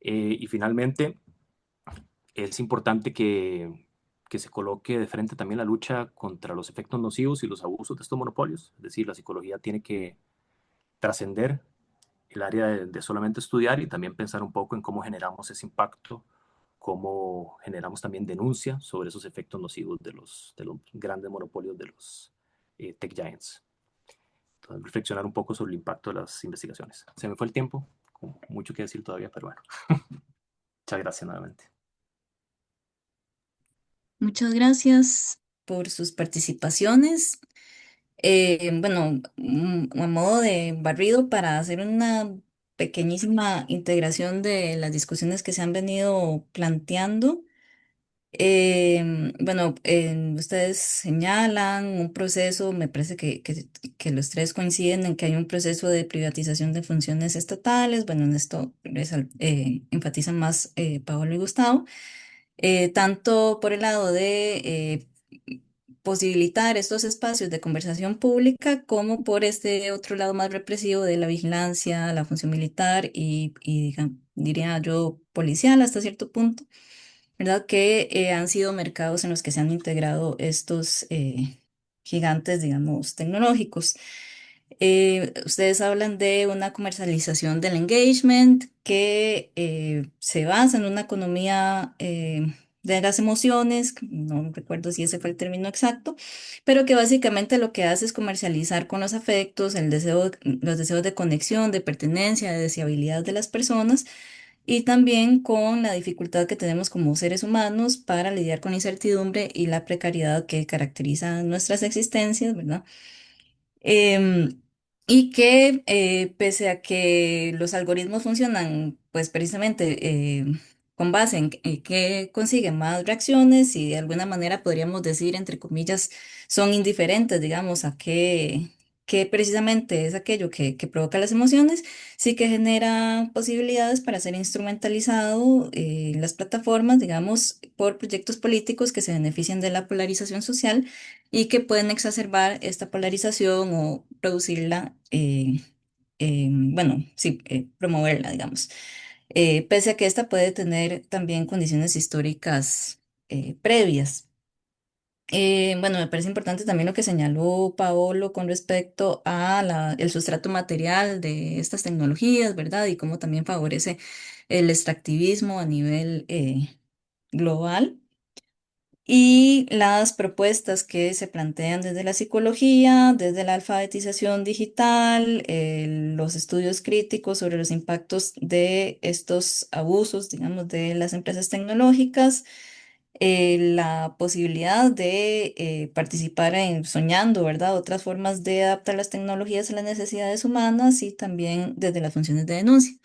Y finalmente, es importante que se coloque de frente también la lucha contra los efectos nocivos y los abusos de estos monopolios. Es decir, la psicología tiene que trascender el área de solamente estudiar y también pensar un poco en cómo generamos ese impacto, cómo generamos también denuncia sobre esos efectos nocivos de los grandes monopolios de los tech giants. Entonces, reflexionar un poco sobre el impacto de las investigaciones. Se me fue el tiempo, con mucho que decir todavía, pero bueno. Muchas gracias nuevamente. Muchas gracias por sus participaciones. Bueno, a modo de barrido para hacer una pequeñísima integración de las discusiones que se han venido planteando. Bueno, ustedes señalan un proceso, me parece que los tres coinciden en que hay un proceso de privatización de funciones estatales. Bueno, en esto enfatizan más Paolo y Gustavo, tanto por el lado de posibilitar estos espacios de conversación pública como por este otro lado más represivo de la vigilancia, la función militar diría yo policial hasta cierto punto. ¿Verdad? Que han sido mercados en los que se han integrado estos gigantes, digamos, tecnológicos. Ustedes hablan de una comercialización del engagement que se basa en una economía de las emociones, no recuerdo si ese fue el término exacto, pero que básicamente lo que hace es comercializar con los afectos, los deseos de conexión, de pertenencia, de deseabilidad de las personas y también con la dificultad que tenemos como seres humanos para lidiar con la incertidumbre y la precariedad que caracteriza nuestras existencias, ¿verdad? Em, y que pese a que los algoritmos funcionan, pues precisamente con base en que consiguen más reacciones y de alguna manera podríamos decir, entre comillas, son indiferentes, digamos, que precisamente es aquello que provoca las emociones, sí que genera posibilidades para ser instrumentalizado en las plataformas, digamos, por proyectos políticos que se benefician de la polarización social y que pueden exacerbar esta polarización o producirla, bueno, sí, promoverla, digamos. Pese a que esta puede tener también condiciones históricas previas. Bueno, me parece importante también lo que señaló Paolo con respecto a el sustrato material de estas tecnologías, ¿verdad? Y cómo también favorece el extractivismo a nivel global. Y las propuestas que se plantean desde la psicología, desde la alfabetización digital, los estudios críticos sobre los impactos de estos abusos, digamos, de las empresas tecnológicas, la posibilidad de participar en soñando, ¿verdad? Otras formas de adaptar las tecnologías a las necesidades humanas y también desde las funciones de denuncia.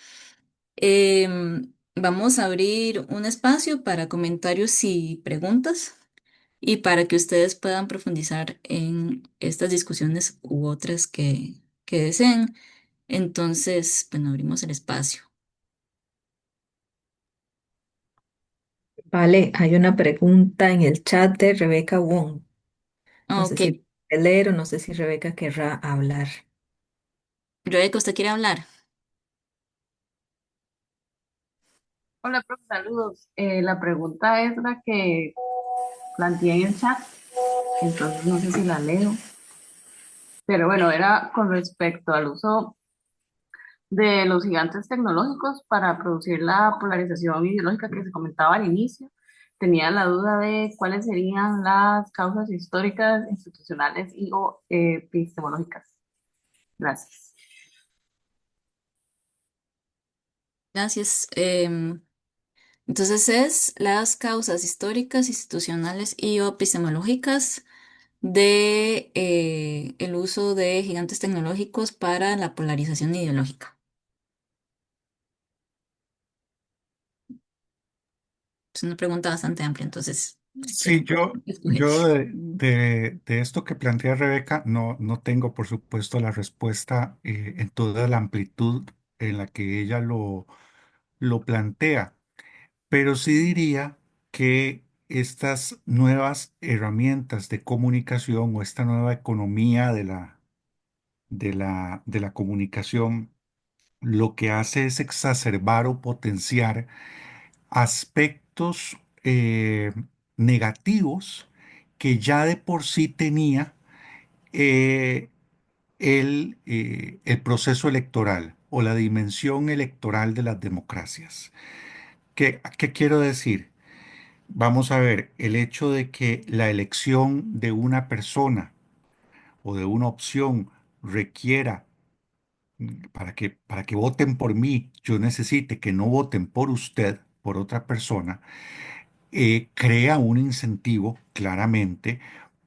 Vamos a abrir un espacio para comentarios y preguntas y para que ustedes puedan profundizar en estas discusiones u otras que deseen. Entonces, bueno, abrimos el espacio. Vale, hay una pregunta en el chat de Rebeca Wong. No sé Ok, si leer o no sé si Rebeca querrá hablar. Rebeca, ¿usted quiere hablar? Hola, profe, saludos. La pregunta es la que planteé en el chat, entonces no sé si la leo, pero bueno, era con respecto al uso de los gigantes tecnológicos para producir la polarización ideológica que se comentaba al inicio. Tenía la duda de cuáles serían las causas históricas, institucionales y o epistemológicas. Gracias. Gracias. Entonces es las causas históricas, institucionales y o epistemológicas de el uso de gigantes tecnológicos para la polarización ideológica. Es una pregunta bastante amplia, entonces, si Sí, quieren, yo, escoger. yo de esto que plantea Rebeca, no tengo, por supuesto, la respuesta en toda la amplitud en la que ella lo plantea, pero sí diría que estas nuevas herramientas de comunicación o esta nueva economía de la comunicación lo que hace es exacerbar o potenciar aspectos negativos que ya de por sí tenía eh, el proceso electoral o la dimensión electoral de las democracias. ¿Qué quiero decir? Vamos a ver, el hecho de que la elección de una persona o de una opción requiera para que voten por mí, yo necesite que no voten por usted, por otra persona, crea un incentivo claramente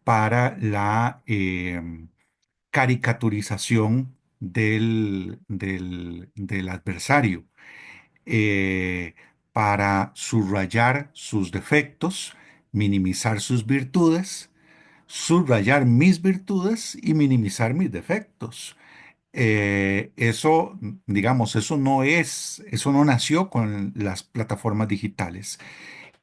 para la caricaturización del adversario, eh, para subrayar sus defectos, minimizar sus virtudes, subrayar mis virtudes y minimizar mis defectos. Eso, digamos, eso no nació con las plataformas digitales.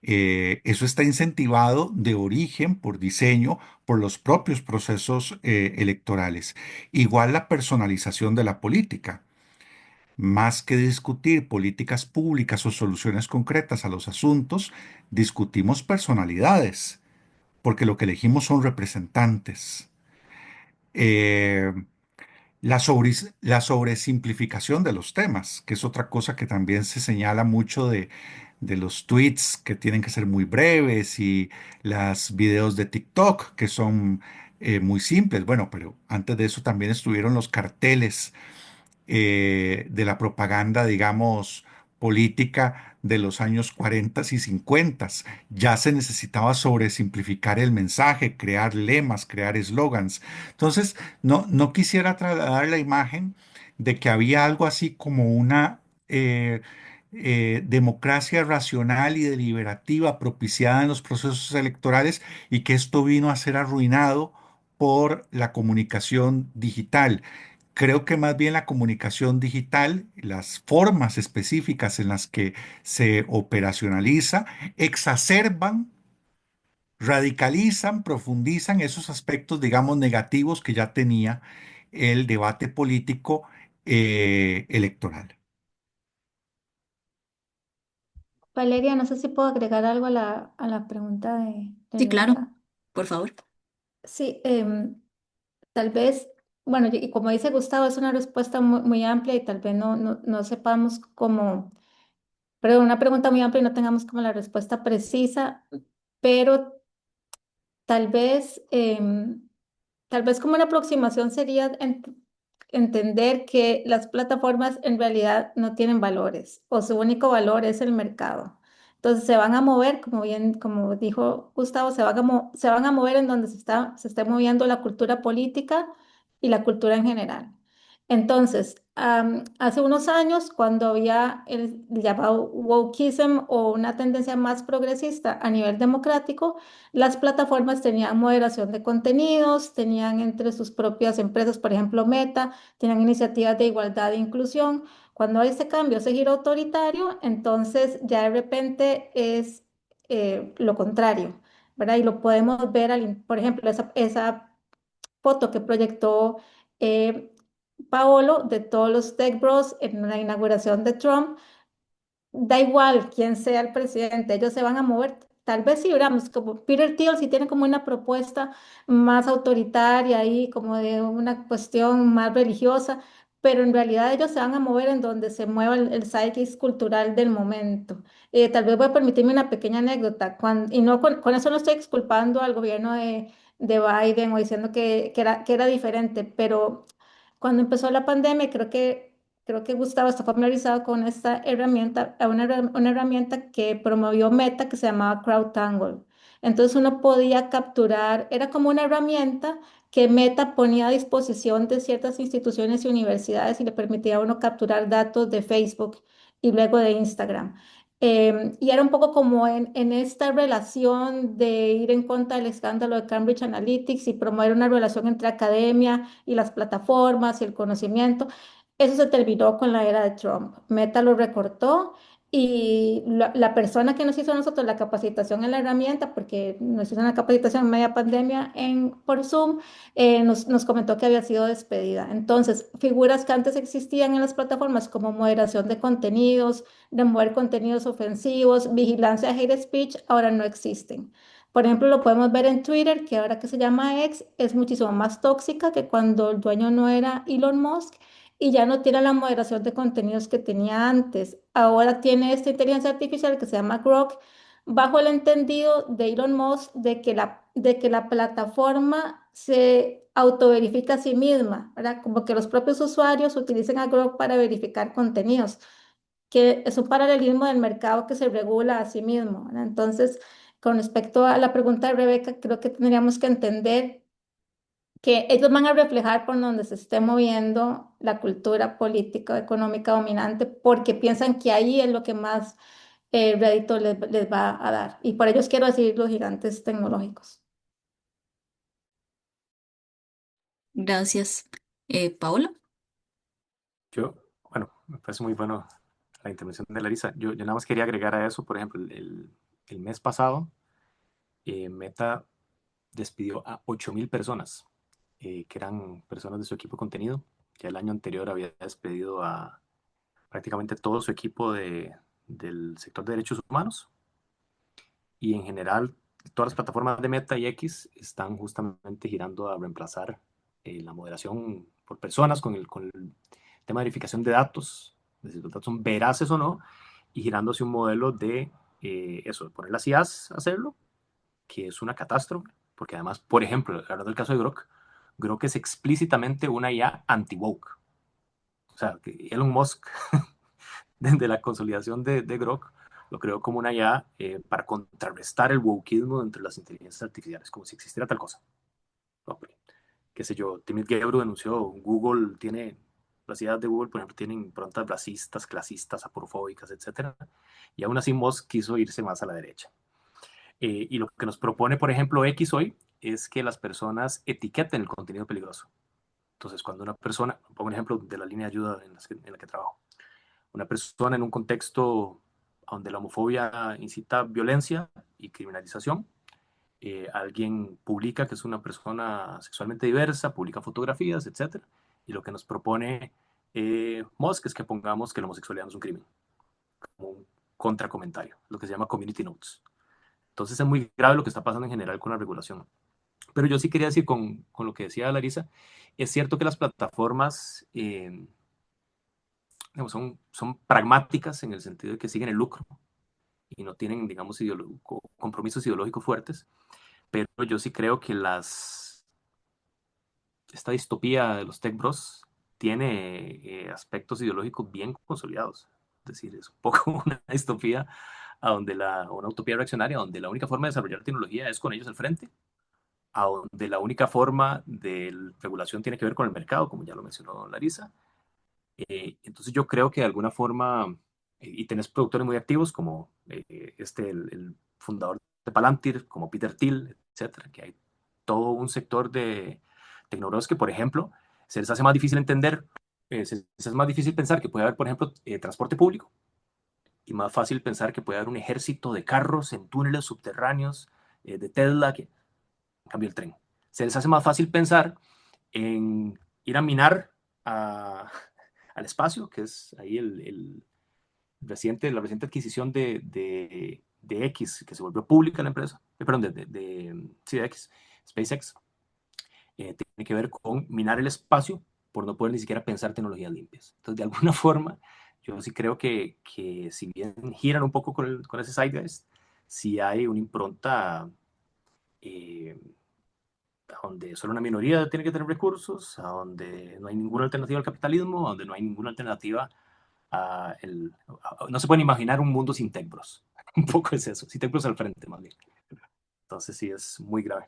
Eso está incentivado de origen, por diseño, por los propios procesos electorales. Igual la personalización de la política. Más que discutir políticas públicas o soluciones concretas a los asuntos, discutimos personalidades, porque lo que elegimos son representantes. Eh, la sobresimplificación de los temas, que es otra cosa que también se señala mucho de los tweets que tienen que ser muy breves y las videos de TikTok que son muy simples. Bueno, pero antes de eso también estuvieron los carteles de la propaganda, digamos, política de los años 40 y 50. Ya se necesitaba sobresimplificar el mensaje, crear lemas, crear eslogans. Entonces, no quisiera trasladar la imagen de que había algo así como una democracia racional y deliberativa propiciada en los procesos electorales y que esto vino a ser arruinado por la comunicación digital. Creo que más bien la comunicación digital, las formas específicas en las que se operacionaliza, exacerban, radicalizan, profundizan esos aspectos, digamos, negativos que ya tenía el debate político electoral. Valeria, no sé si puedo agregar algo a la pregunta de Sí, claro, Rebeca. por favor. Sí, tal vez, bueno, y como dice Gustavo, es una respuesta muy amplia y tal vez no sepamos cómo, pero una pregunta muy amplia y no tengamos como la respuesta precisa, pero tal vez, tal vez como una aproximación sería entender que las plataformas en realidad no tienen valores o su único valor es el mercado. Entonces se van a mover, como dijo Gustavo, se van a mover en donde se esté moviendo la cultura política y la cultura en general. Entonces, hace unos años, cuando había el llamado wokeism o una tendencia más progresista a nivel democrático, las plataformas tenían moderación de contenidos, tenían entre sus propias empresas, por ejemplo, Meta, tenían iniciativas de igualdad e inclusión. Cuando hay este cambio, ese giro autoritario, entonces ya de repente es lo contrario, ¿verdad? Y lo podemos ver, por ejemplo, esa foto que proyectó eh, Paolo de todos los Tech Bros en la inauguración de Trump. Da igual quién sea el presidente, ellos se van a mover. Tal vez si veamos, como Peter Thiel sí tiene como una propuesta más autoritaria y como de una cuestión más religiosa, pero en realidad ellos se van a mover en donde se mueva el zeitgeist cultural del momento. Tal vez voy a permitirme una pequeña anécdota, y no con eso no estoy exculpando al gobierno de Biden o diciendo que era diferente, pero cuando empezó la pandemia, creo que Gustavo está familiarizado con esta herramienta, una herramienta que promovió Meta que se llamaba CrowdTangle. Entonces uno podía capturar, era como una herramienta que Meta ponía a disposición de ciertas instituciones y universidades y le permitía a uno capturar datos de Facebook y luego de Instagram. Y era un poco como en esta relación de ir en contra del escándalo de Cambridge Analytics y promover una relación entre academia y las plataformas y el conocimiento. Eso se terminó con la era de Trump. Meta lo recortó y la persona que nos hizo a nosotros la capacitación en la herramienta, porque nos hizo una capacitación en media pandemia por Zoom, nos comentó que había sido despedida. Entonces, figuras que antes existían en las plataformas como moderación de contenidos, remover contenidos ofensivos, vigilancia de hate speech, ahora no existen. Por ejemplo, lo podemos ver en Twitter, que ahora que se llama X, es muchísimo más tóxica que cuando el dueño no era Elon Musk y ya no tiene la moderación de contenidos que tenía antes. Ahora tiene esta inteligencia artificial que se llama Grok, bajo el entendido de Elon Musk de que la plataforma se autoverifica a sí misma, ¿verdad? Como que los propios usuarios utilicen a Grok para verificar contenidos, que es un paralelismo del mercado que se regula a sí mismo, ¿verdad? Entonces, con respecto a la pregunta de Rebeca, creo que tendríamos que entender que ellos van a reflejar por donde se esté moviendo la cultura política o económica dominante, porque piensan que ahí es lo que más rédito les va a dar. Y por ellos quiero decir los gigantes tecnológicos. Gracias. Paolo. Yo, bueno, me parece muy bueno la intervención de Larisa. Yo nada más quería agregar a eso, por ejemplo, el mes pasado, Meta despidió a 8.000 personas, que eran personas de su equipo de contenido. Ya el año anterior había despedido a prácticamente todo su equipo del sector de derechos humanos. Y en general, todas las plataformas de Meta y X están justamente girando a reemplazar la moderación por personas con el tema de verificación de datos, de si los datos son veraces o no, y girando hacia un modelo de eso, de poner las IAs a hacerlo, que es una catástrofe, porque además, por ejemplo, hablando del caso de Grok, Grok es explícitamente una IA anti-woke. O sea, que Elon Musk, desde la consolidación de Grok, lo creó como una IA para contrarrestar el wokeismo entre las inteligencias artificiales, como si existiera tal cosa. No, qué sé yo, Timothy Gebru denunció, Google tiene, las ideas de Google, por ejemplo, tienen improntas racistas, clasistas, aporofóbicas, etcétera. Y aún así Musk quiso irse más a la derecha. Y lo que nos propone, por ejemplo, X hoy, es que las personas etiqueten el contenido peligroso. Entonces, cuando una persona, pongo un ejemplo de la línea de ayuda en la que trabajo, una persona en un contexto donde la homofobia incita violencia y criminalización, alguien publica que es una persona sexualmente diversa, publica fotografías, etcétera, y lo que nos propone Musk es que pongamos que la homosexualidad no es un crimen, como un contracomentario, lo que se llama community notes. Entonces es muy grave lo que está pasando en general con la regulación. Pero yo sí quería decir con lo que decía Larisa, es cierto que las plataformas digamos, son pragmáticas en el sentido de que siguen el lucro y no tienen, digamos, compromisos ideológicos fuertes, pero yo sí creo que esta distopía de los tech bros tiene aspectos ideológicos bien consolidados. Es decir, es un poco una distopía a donde una utopía reaccionaria, donde la única forma de desarrollar tecnología es con ellos al frente, a donde la única forma de regulación tiene que ver con el mercado, como ya lo mencionó Larisa. Entonces yo creo que de alguna forma, y tenés productores muy activos como el fundador de Palantir, como Peter Thiel, etcétera, que hay todo un sector de tecnólogos que, por ejemplo, se les hace más difícil entender, se les hace más difícil pensar que puede haber, por ejemplo, transporte público, y más fácil pensar que puede haber un ejército de carros en túneles subterráneos de Tesla, que en cambio el tren. Se les hace más fácil pensar en ir a minar al espacio, que es ahí la reciente adquisición de X, que se volvió pública la empresa, perdón, sí, de X, SpaceX, tiene que ver con minar el espacio por no poder ni siquiera pensar tecnologías limpias. Entonces, de alguna forma, yo sí creo que si bien giran un poco con ese zeitgeist, sí hay una impronta eh, donde solo una minoría tiene que tener recursos, a donde no hay ninguna alternativa al capitalismo, a donde no hay ninguna alternativa no se pueden imaginar un mundo sin tech bros. Un poco es eso, sin tech bros al frente más bien. Entonces sí es muy grave.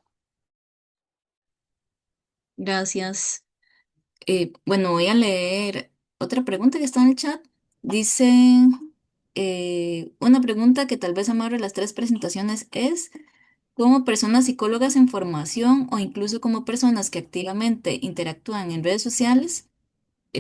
Gracias. Bueno, voy a leer otra pregunta que está en el chat. Dice, una pregunta que tal vez amarre las tres presentaciones es, ¿cómo personas psicólogas en formación o incluso como personas que activamente interactúan en redes sociales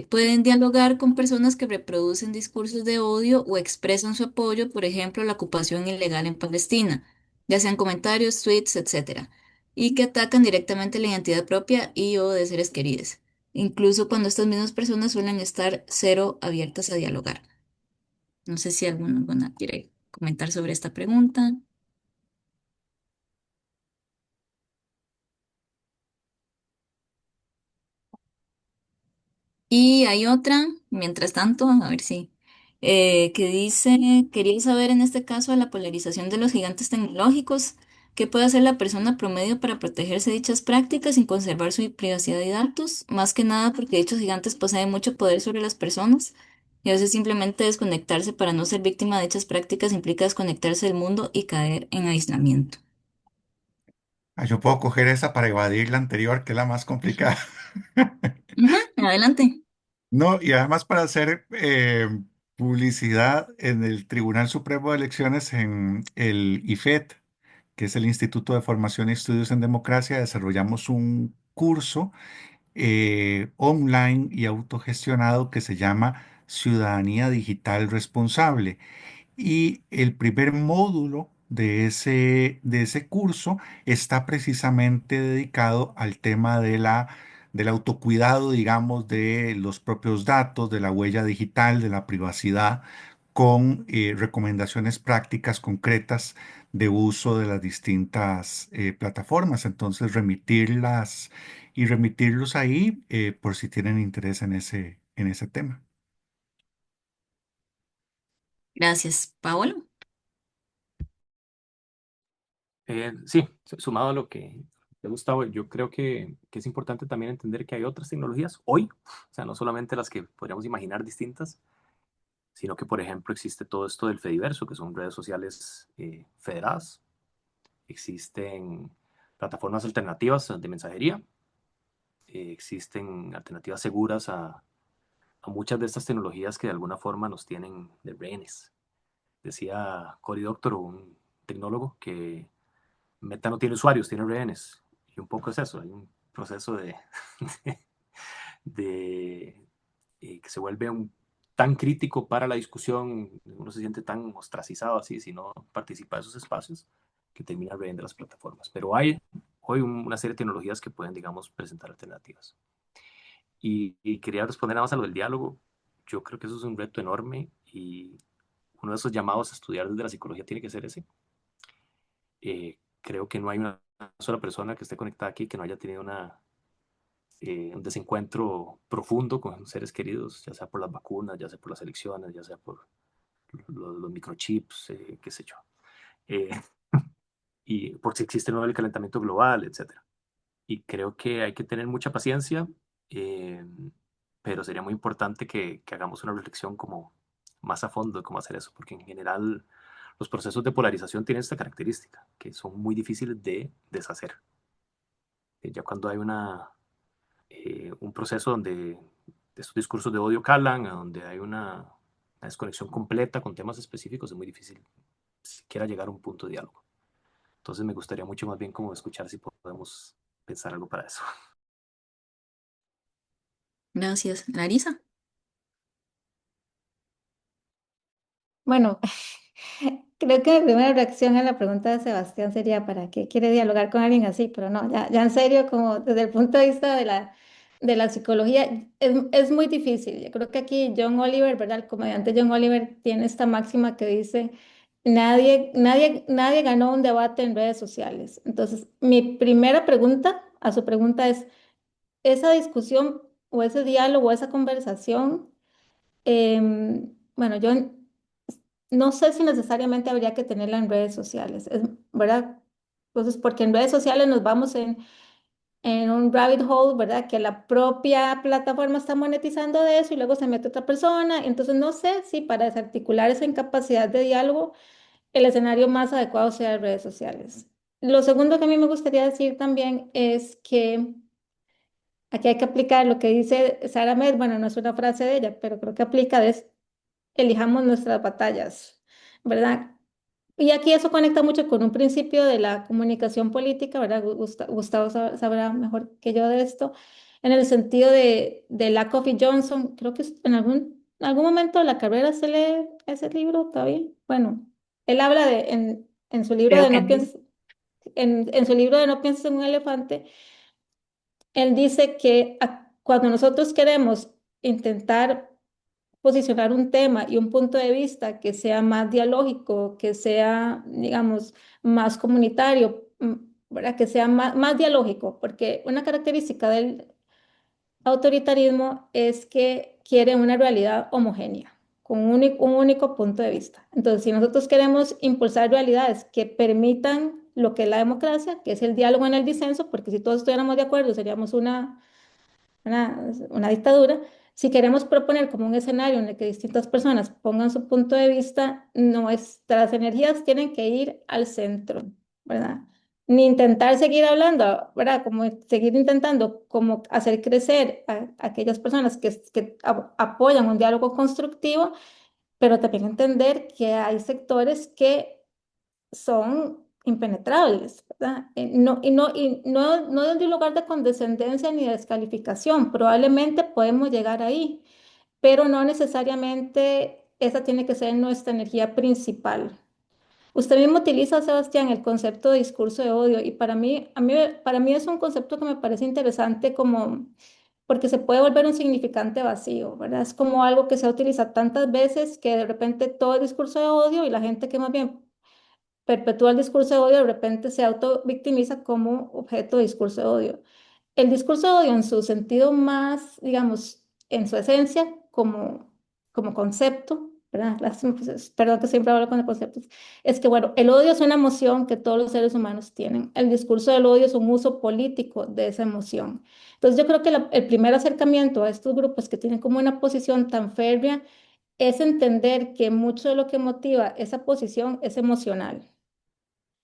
pueden dialogar con personas que reproducen discursos de odio o expresan su apoyo, por ejemplo, a la ocupación ilegal en Palestina, ya sean comentarios, tweets, etcétera, y que atacan directamente la identidad propia y o de seres queridos, incluso cuando estas mismas personas suelen estar cero abiertas a dialogar? No sé si alguna quiere comentar sobre esta pregunta. Y hay otra, mientras tanto, a ver si, que dice, quería saber en este caso de la polarización de los gigantes tecnológicos, ¿qué puede hacer la persona promedio para protegerse de dichas prácticas sin conservar su privacidad y datos? Más que nada porque dichos gigantes poseen mucho poder sobre las personas y a veces simplemente desconectarse para no ser víctima de dichas prácticas implica desconectarse del mundo y caer en aislamiento. Ah, yo puedo coger esa para evadir la anterior, que es la más complicada. Ujú, adelante. No, y además para hacer publicidad en el Tribunal Supremo de Elecciones, en el IFET, que es el Instituto de Formación y Estudios en Democracia, desarrollamos un curso online y autogestionado que se llama Ciudadanía Digital Responsable. Y el primer módulo de ese curso está precisamente dedicado al tema del autocuidado, digamos, de los propios datos, de la huella digital, de la privacidad, con recomendaciones prácticas concretas de uso de las distintas plataformas. Entonces, remitirlas y remitirlos ahí por si tienen interés en ese tema. Gracias, Paolo. Sí, sumado a lo que te Gustavo, yo creo que es importante también entender que hay otras tecnologías hoy, o sea, no solamente las que podríamos imaginar distintas, sino que, por ejemplo, existe todo esto del Fediverso, que son redes sociales federadas, existen plataformas alternativas de mensajería, existen alternativas seguras a muchas de estas tecnologías que de alguna forma nos tienen de rehenes. Decía Cory Doctorow, un tecnólogo, que Meta no tiene usuarios, tiene rehenes. Y un poco es eso, hay un proceso de que se vuelve tan crítico para la discusión, uno se siente tan ostracizado así si no participa de esos espacios, que termina rehén de las plataformas. Pero hay hoy una serie de tecnologías que pueden, digamos, presentar alternativas. Y quería responder nada más a lo del diálogo. Yo creo que eso es un reto enorme y uno de esos llamados a estudiar desde la psicología tiene que ser ese. Creo que no hay una sola persona que esté conectada aquí que no haya tenido un desencuentro profundo con seres queridos, ya sea por las vacunas, ya sea por las elecciones, ya sea por los microchips, qué sé yo. Eh, y por si existe el calentamiento global, etcétera. Y creo que hay que tener mucha paciencia, eh, pero sería muy importante que hagamos una reflexión como más a fondo de cómo hacer eso, porque en general los procesos de polarización tienen esta característica, que son muy difíciles de deshacer. Ya cuando hay un proceso donde estos discursos de odio calan, donde hay una desconexión completa con temas específicos, es muy difícil siquiera llegar a un punto de diálogo. Entonces me gustaría mucho más bien como escuchar si podemos pensar algo para eso. Gracias. Larisa. Bueno, creo que mi primera reacción a la pregunta de Sebastián sería ¿para qué quiere dialogar con alguien así? Pero no, ya en serio, como desde el punto de vista de la psicología, es muy difícil. Yo creo que aquí John Oliver, ¿verdad? El comediante John Oliver tiene esta máxima que dice, nadie ganó un debate en redes sociales. Entonces, mi primera pregunta a su pregunta es, ¿esa discusión o ese diálogo o esa conversación? Bueno, yo no sé si necesariamente habría que tenerla en redes sociales, ¿verdad? Entonces, porque en redes sociales nos vamos en un rabbit hole, ¿verdad? Que la propia plataforma está monetizando de eso y luego se mete otra persona. Entonces, no sé si para desarticular esa incapacidad de diálogo, el escenario más adecuado sea redes sociales. Lo segundo que a mí me gustaría decir también es que aquí hay que aplicar lo que dice Sarah Med, bueno, no es una frase de ella, pero creo que aplica de elijamos nuestras batallas, ¿verdad? Y aquí eso conecta mucho con un principio de la comunicación política, ¿verdad? Gustavo sabrá mejor que yo de esto, en el sentido de Lakoff y Johnson. Creo que en algún momento de la carrera se lee ese libro todavía. Bueno, él habla en su libro Creo de que No sí. pienses, en su libro de No pienses en un elefante, él dice que cuando nosotros queremos intentar posicionar un tema y un punto de vista que sea más dialógico, que sea, digamos, más comunitario, ¿verdad? Que sea más dialógico, porque una característica del autoritarismo es que quiere una realidad homogénea, con un único punto de vista. Entonces, si nosotros queremos impulsar realidades que permitan lo que es la democracia, que es el diálogo en el disenso, porque si todos estuviéramos de acuerdo seríamos una dictadura. Si queremos proponer como un escenario en el que distintas personas pongan su punto de vista, nuestras energías tienen que ir al centro, ¿verdad? Ni intentar seguir hablando, ¿verdad? Como seguir intentando como hacer crecer a aquellas personas que apoyan un diálogo constructivo, pero también entender que hay sectores que son impenetrables, ¿verdad? No desde un lugar de condescendencia ni de descalificación, probablemente podemos llegar ahí, pero no necesariamente esa tiene que ser nuestra energía principal. Usted mismo utiliza, Sebastián, el concepto de discurso de odio y para mí es un concepto que me parece interesante como porque se puede volver un significante vacío, ¿verdad? Es como algo que se utiliza tantas veces que de repente todo es discurso de odio y la gente que más bien perpetúa el discurso de odio, de repente se autovictimiza como objeto de discurso de odio. El discurso de odio en su sentido más, digamos, en su esencia, como concepto, ¿verdad? Perdón que siempre hablo con los conceptos, es que, bueno, el odio es una emoción que todos los seres humanos tienen. El discurso del odio es un uso político de esa emoción. Entonces, yo creo que el primer acercamiento a estos grupos que tienen como una posición tan férrea es entender que mucho de lo que motiva esa posición es emocional.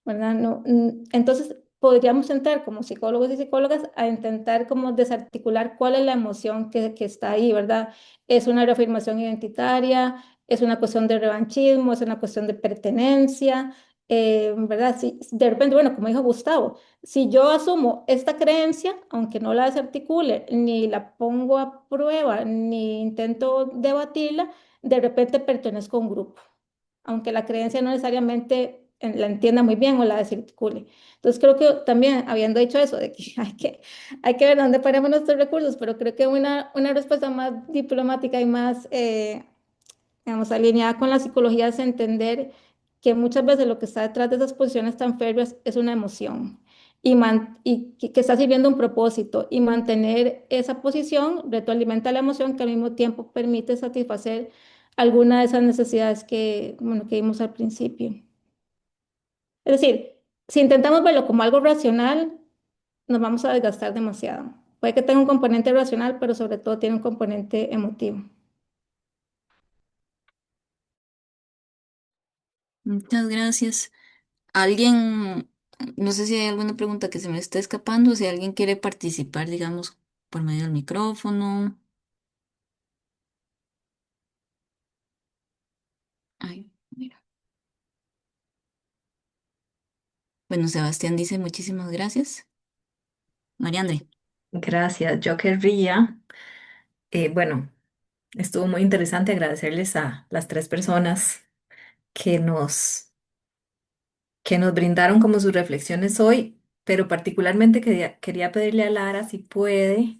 ¿Verdad? No, entonces podríamos entrar como psicólogos y psicólogas a intentar como desarticular cuál es la emoción que está ahí, ¿verdad? Es una reafirmación identitaria, es una cuestión de revanchismo, es una cuestión de pertenencia, ¿verdad? Si, de repente, bueno, como dijo Gustavo, si yo asumo esta creencia, aunque no la desarticule, ni la pongo a prueba, ni intento debatirla, de repente pertenezco a un grupo aunque la creencia no necesariamente la entienda muy bien o la desarticule. Entonces creo que también, habiendo dicho eso, de que hay que ver dónde ponemos nuestros recursos, pero creo que una respuesta más diplomática y más, digamos, alineada con la psicología es entender que muchas veces lo que está detrás de esas posiciones tan férreas es una emoción y que está sirviendo un propósito y mantener esa posición retroalimenta la emoción que al mismo tiempo permite satisfacer alguna de esas necesidades que, bueno, que vimos al principio. Es decir, si intentamos verlo como algo racional, nos vamos a desgastar demasiado. Puede que tenga un componente racional, pero sobre todo tiene un componente emotivo. Muchas gracias. ¿Alguien, no sé si hay alguna pregunta que se me está escapando, si alguien quiere participar, digamos, por medio del micrófono? Ay, mira. Bueno, Sebastián dice muchísimas gracias. María André. Gracias. Yo querría, bueno, estuvo muy interesante agradecerles a las tres personas que que nos brindaron como sus reflexiones hoy, pero particularmente quería pedirle a Lara si puede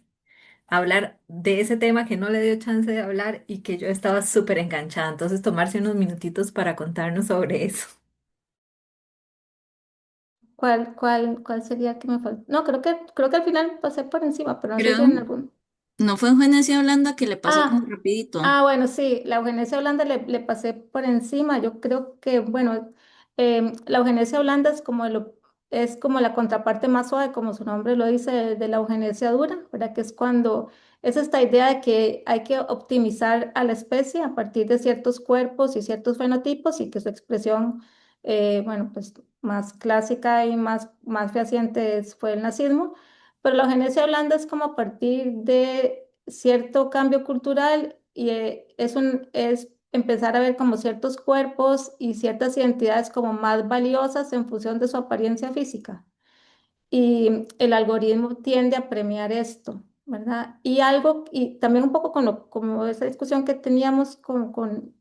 hablar de ese tema que no le dio chance de hablar y que yo estaba súper enganchada. Entonces, tomarse unos minutitos para contarnos sobre eso. ¿Cuál sería que me falta? No, creo que al final pasé por encima, pero no sé si en Creo, algún. no fue Eugenesia Holanda que le pasó como Ah, rapidito. bueno, sí, la eugenesia holanda le pasé por encima. Yo creo que, bueno, la eugenesia holanda es como la contraparte más suave, como su nombre lo dice, de la eugenesia dura, ¿verdad? Que es cuando es esta idea de que hay que optimizar a la especie a partir de ciertos cuerpos y ciertos fenotipos y que su expresión, bueno, pues más clásica y más fehaciente fue el nazismo. Pero la eugenesia holanda es como a partir de cierto cambio cultural y es empezar a ver como ciertos cuerpos y ciertas identidades como más valiosas en función de su apariencia física. Y el algoritmo tiende a premiar esto, ¿verdad? Y también un poco como esa discusión que teníamos como con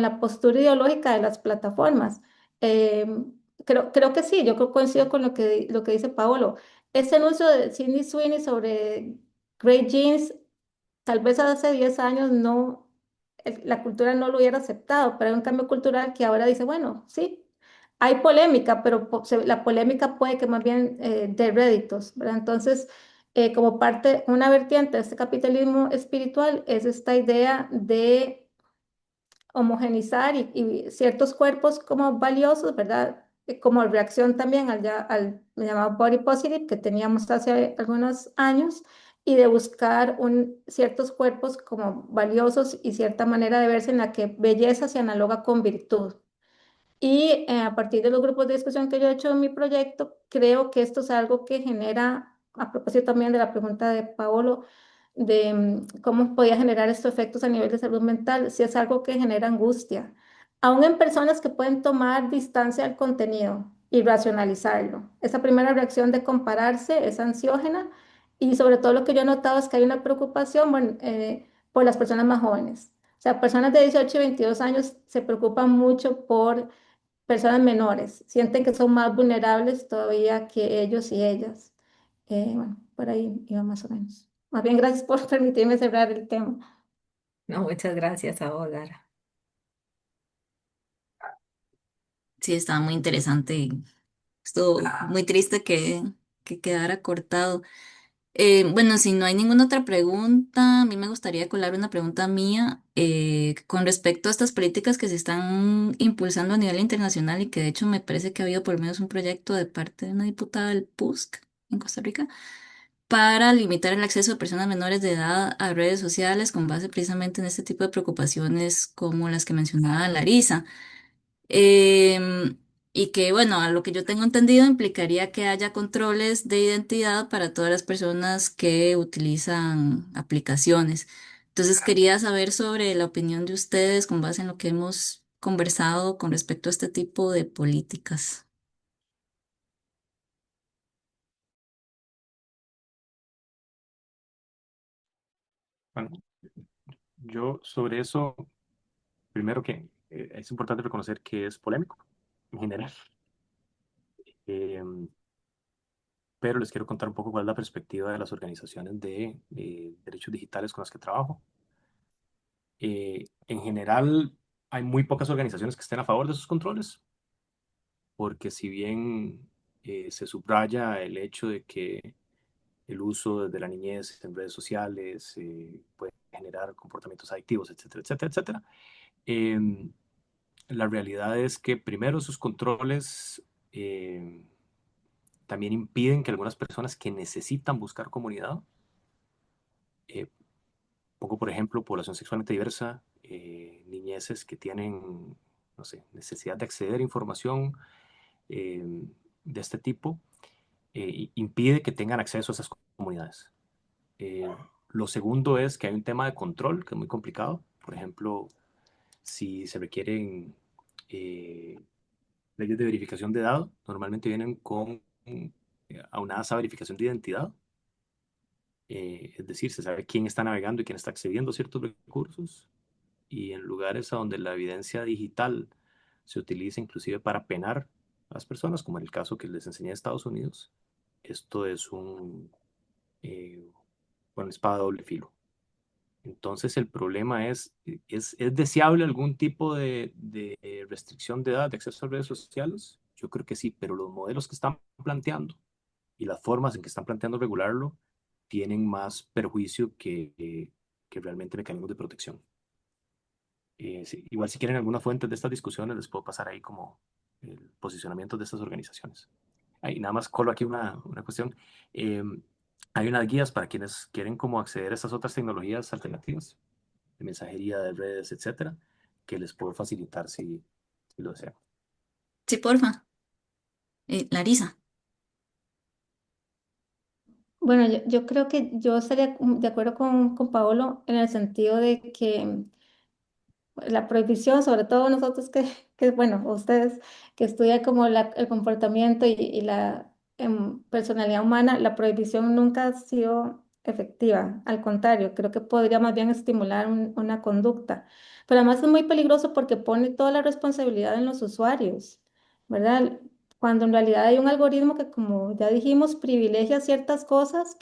la postura ideológica de las plataformas. Eh, creo que sí, yo coincido con lo que dice Paolo. Ese anuncio de Sydney Sweeney sobre Great Jeans, tal vez hace 10 años no, la cultura no lo hubiera aceptado, pero hay un cambio cultural que ahora dice, bueno, sí, hay polémica, pero la polémica puede que más bien dé réditos, ¿verdad? Entonces, como parte, una vertiente de este capitalismo espiritual es esta idea de homogenizar y ciertos cuerpos como valiosos, ¿verdad? Como reacción también al llamado body positive que teníamos hace algunos años y de buscar ciertos cuerpos como valiosos y cierta manera de verse en la que belleza se analoga con virtud. Y a partir de los grupos de discusión que yo he hecho en mi proyecto, creo que esto es algo que genera, a propósito también de la pregunta de Paolo, de cómo podía generar estos efectos a nivel de salud mental, si es algo que genera angustia, aún en personas que pueden tomar distancia al contenido y racionalizarlo. Esa primera reacción de compararse es ansiógena y sobre todo lo que yo he notado es que hay una preocupación, bueno, por las personas más jóvenes. O sea, personas de 18 y 22 años se preocupan mucho por personas menores, sienten que son más vulnerables todavía que ellos y ellas. Bueno, por ahí iba más o menos. Más bien, gracias por permitirme cerrar el tema. No, muchas gracias a vos, Lara. Sí, estaba muy interesante y estuvo muy triste que quedara cortado. Bueno, si no hay ninguna otra pregunta, a mí me gustaría colar una pregunta mía con respecto a estas políticas que se están impulsando a nivel internacional y que de hecho me parece que ha habido por lo menos un proyecto de parte de una diputada del PUSC en Costa Rica para limitar el acceso de personas menores de edad a redes sociales con base precisamente en este tipo de preocupaciones como las que mencionaba Larisa. Em, y que, bueno, a lo que yo tengo entendido implicaría que haya controles de identidad para todas las personas que utilizan aplicaciones. Entonces, quería saber sobre la opinión de ustedes con base en lo que hemos conversado con respecto a este tipo de políticas. Bueno, yo sobre eso, primero que es importante reconocer que es polémico en general, eh, pero les quiero contar un poco cuál es la perspectiva de las organizaciones de derechos digitales con las que trabajo. En general, hay muy pocas organizaciones que estén a favor de esos controles, porque si bien se subraya el hecho de que el uso desde la niñez en redes sociales puede generar comportamientos adictivos, etcétera, etcétera, etcétera, eh, la realidad es que primero esos controles también impiden que algunas personas que necesitan buscar comunidad, eh, pongo por ejemplo población sexualmente diversa, niñeces que tienen no sé, necesidad de acceder a información eh, de este tipo, impide que tengan acceso a esas comunidades. Eh, lo segundo es que hay un tema de control que es muy complicado. Por ejemplo, si se requieren eh, leyes de verificación de datos, normalmente vienen con aunadas a verificación de identidad. Es decir, se sabe quién está navegando y quién está accediendo a ciertos recursos. Y en lugares a donde la evidencia digital se utiliza inclusive para penar a las personas, como en el caso que les enseñé de Estados Unidos, esto es eh, una espada de doble filo. Entonces el problema ¿es deseable algún tipo de restricción de edad de acceso a redes sociales? Yo creo que sí, pero los modelos que están planteando y las formas en que están planteando regularlo tienen más perjuicio que realmente mecanismos de protección. Sí, igual si quieren algunas fuentes de estas discusiones, les puedo pasar ahí como el posicionamiento de estas organizaciones. Ahí nada más colo aquí una cuestión. Eh, hay unas guías para quienes quieren como acceder a estas otras tecnologías alternativas de mensajería, de redes, etcétera, que les puedo facilitar si lo desean. Sí, porfa. Larisa. Bueno, yo creo que yo estaría de acuerdo con Paolo en el sentido de que la prohibición, sobre todo nosotros bueno, ustedes que estudian como el comportamiento y la personalidad humana, la prohibición nunca ha sido efectiva. Al contrario, creo que podría más bien estimular una conducta. Pero además es muy peligroso porque pone toda la responsabilidad en los usuarios, ¿verdad? Cuando en realidad hay un algoritmo que, como ya dijimos, privilegia ciertas cosas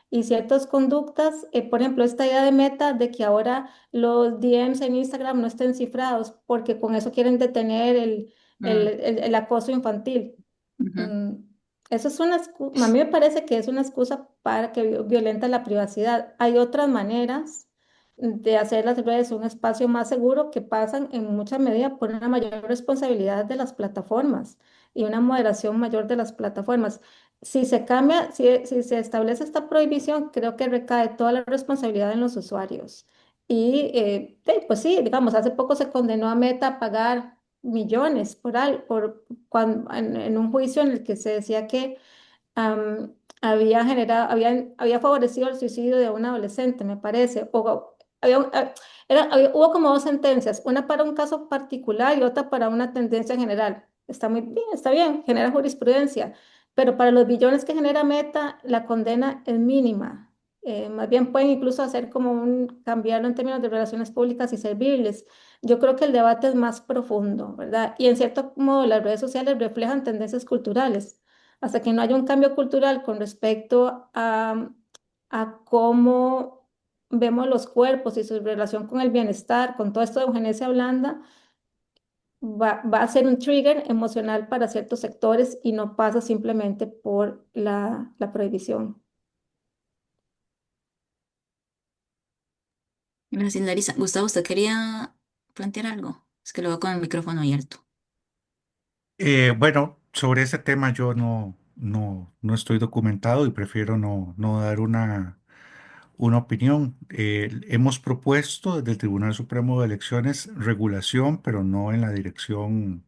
y ciertas conductas. Por ejemplo, esta idea de Meta de que ahora los DMs en Instagram no estén cifrados, porque con eso quieren detener Mm, el acoso infantil. ujú. Mm, Eso es a mí me parece que es una excusa para que violenta la privacidad. Hay otras maneras de hacer las redes un espacio más seguro que pasan en mucha medida por una mayor responsabilidad de las plataformas y una moderación mayor de las plataformas. Si se establece esta prohibición, creo que recae toda la responsabilidad en los usuarios. Pues sí, digamos, hace poco se condenó a Meta a pagar millones en un juicio en el que se decía que había favorecido el suicidio de un adolescente, me parece. Hubo como dos sentencias, una para un caso particular y otra para una tendencia general. Está muy bien, está bien, genera jurisprudencia, pero para los billones que genera Meta, la condena es mínima. Más bien pueden incluso hacer como cambiarlo en términos de relaciones públicas y serviles. Yo creo que el debate es más profundo, ¿verdad? Y en cierto modo las redes sociales reflejan tendencias culturales. Hasta que no haya un cambio cultural con respecto a cómo vemos los cuerpos y su relación con el bienestar, con todo esto de eugenesia blanda, va a ser un trigger emocional para ciertos sectores y no pasa simplemente por la prohibición. Gracias, Larisa. Gustavo, ¿usted quería plantear algo? Es que lo veo con el micrófono abierto. Bueno, sobre ese tema yo no estoy documentado y prefiero no dar una opinión. Hemos propuesto desde el Tribunal Supremo de Elecciones regulación, pero no en la dirección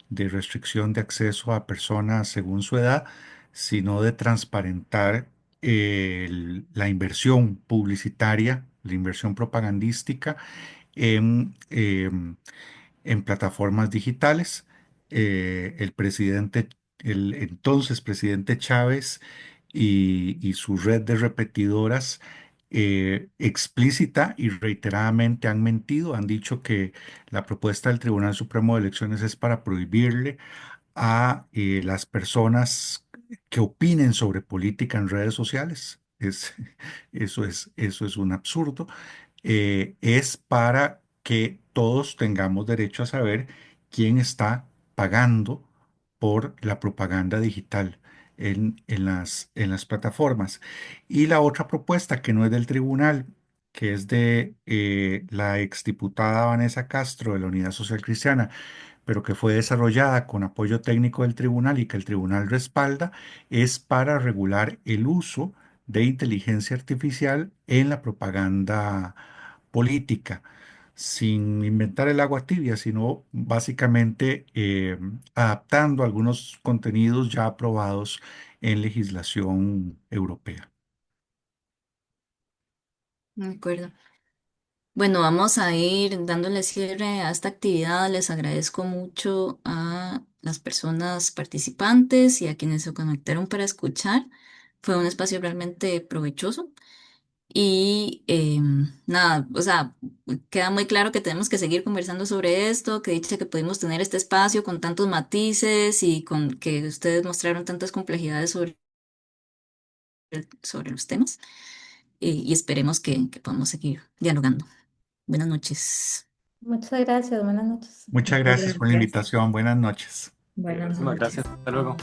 de restricción de acceso a personas según su edad, sino de transparentar la inversión publicitaria, la inversión propagandística en plataformas digitales. El entonces presidente Chávez y su red de repetidoras explícita y reiteradamente han mentido, han dicho que la propuesta del Tribunal Supremo de Elecciones es para prohibirle a las personas que opinen sobre política en redes sociales. Eso es un absurdo. Es para que todos tengamos derecho a saber quién está pagando por la propaganda digital en las plataformas. Y la otra propuesta, que no es del tribunal, que es de la exdiputada Vanessa Castro de la Unidad Social Cristiana, pero que fue desarrollada con apoyo técnico del tribunal y que el tribunal respalda, es para regular el uso de inteligencia artificial en la propaganda política. sin inventar el agua tibia, sino básicamente adaptando algunos contenidos ya aprobados en legislación europea. De acuerdo. Bueno, vamos a ir dándole cierre a esta actividad. Les agradezco mucho a las personas participantes y a quienes se conectaron para escuchar. Fue un espacio realmente provechoso. Y nada, o sea, queda muy claro que tenemos que seguir conversando sobre esto, que dicha que pudimos tener este espacio con tantos matices y con que ustedes mostraron tantas complejidades sobre los temas. Y esperemos que podamos seguir dialogando. Buenas noches. Muchas gracias, buenas noches. Muchas Muchas gracias por la gracias. invitación. Buenas noches. Buenas Muchísimas noches. gracias. Hasta luego.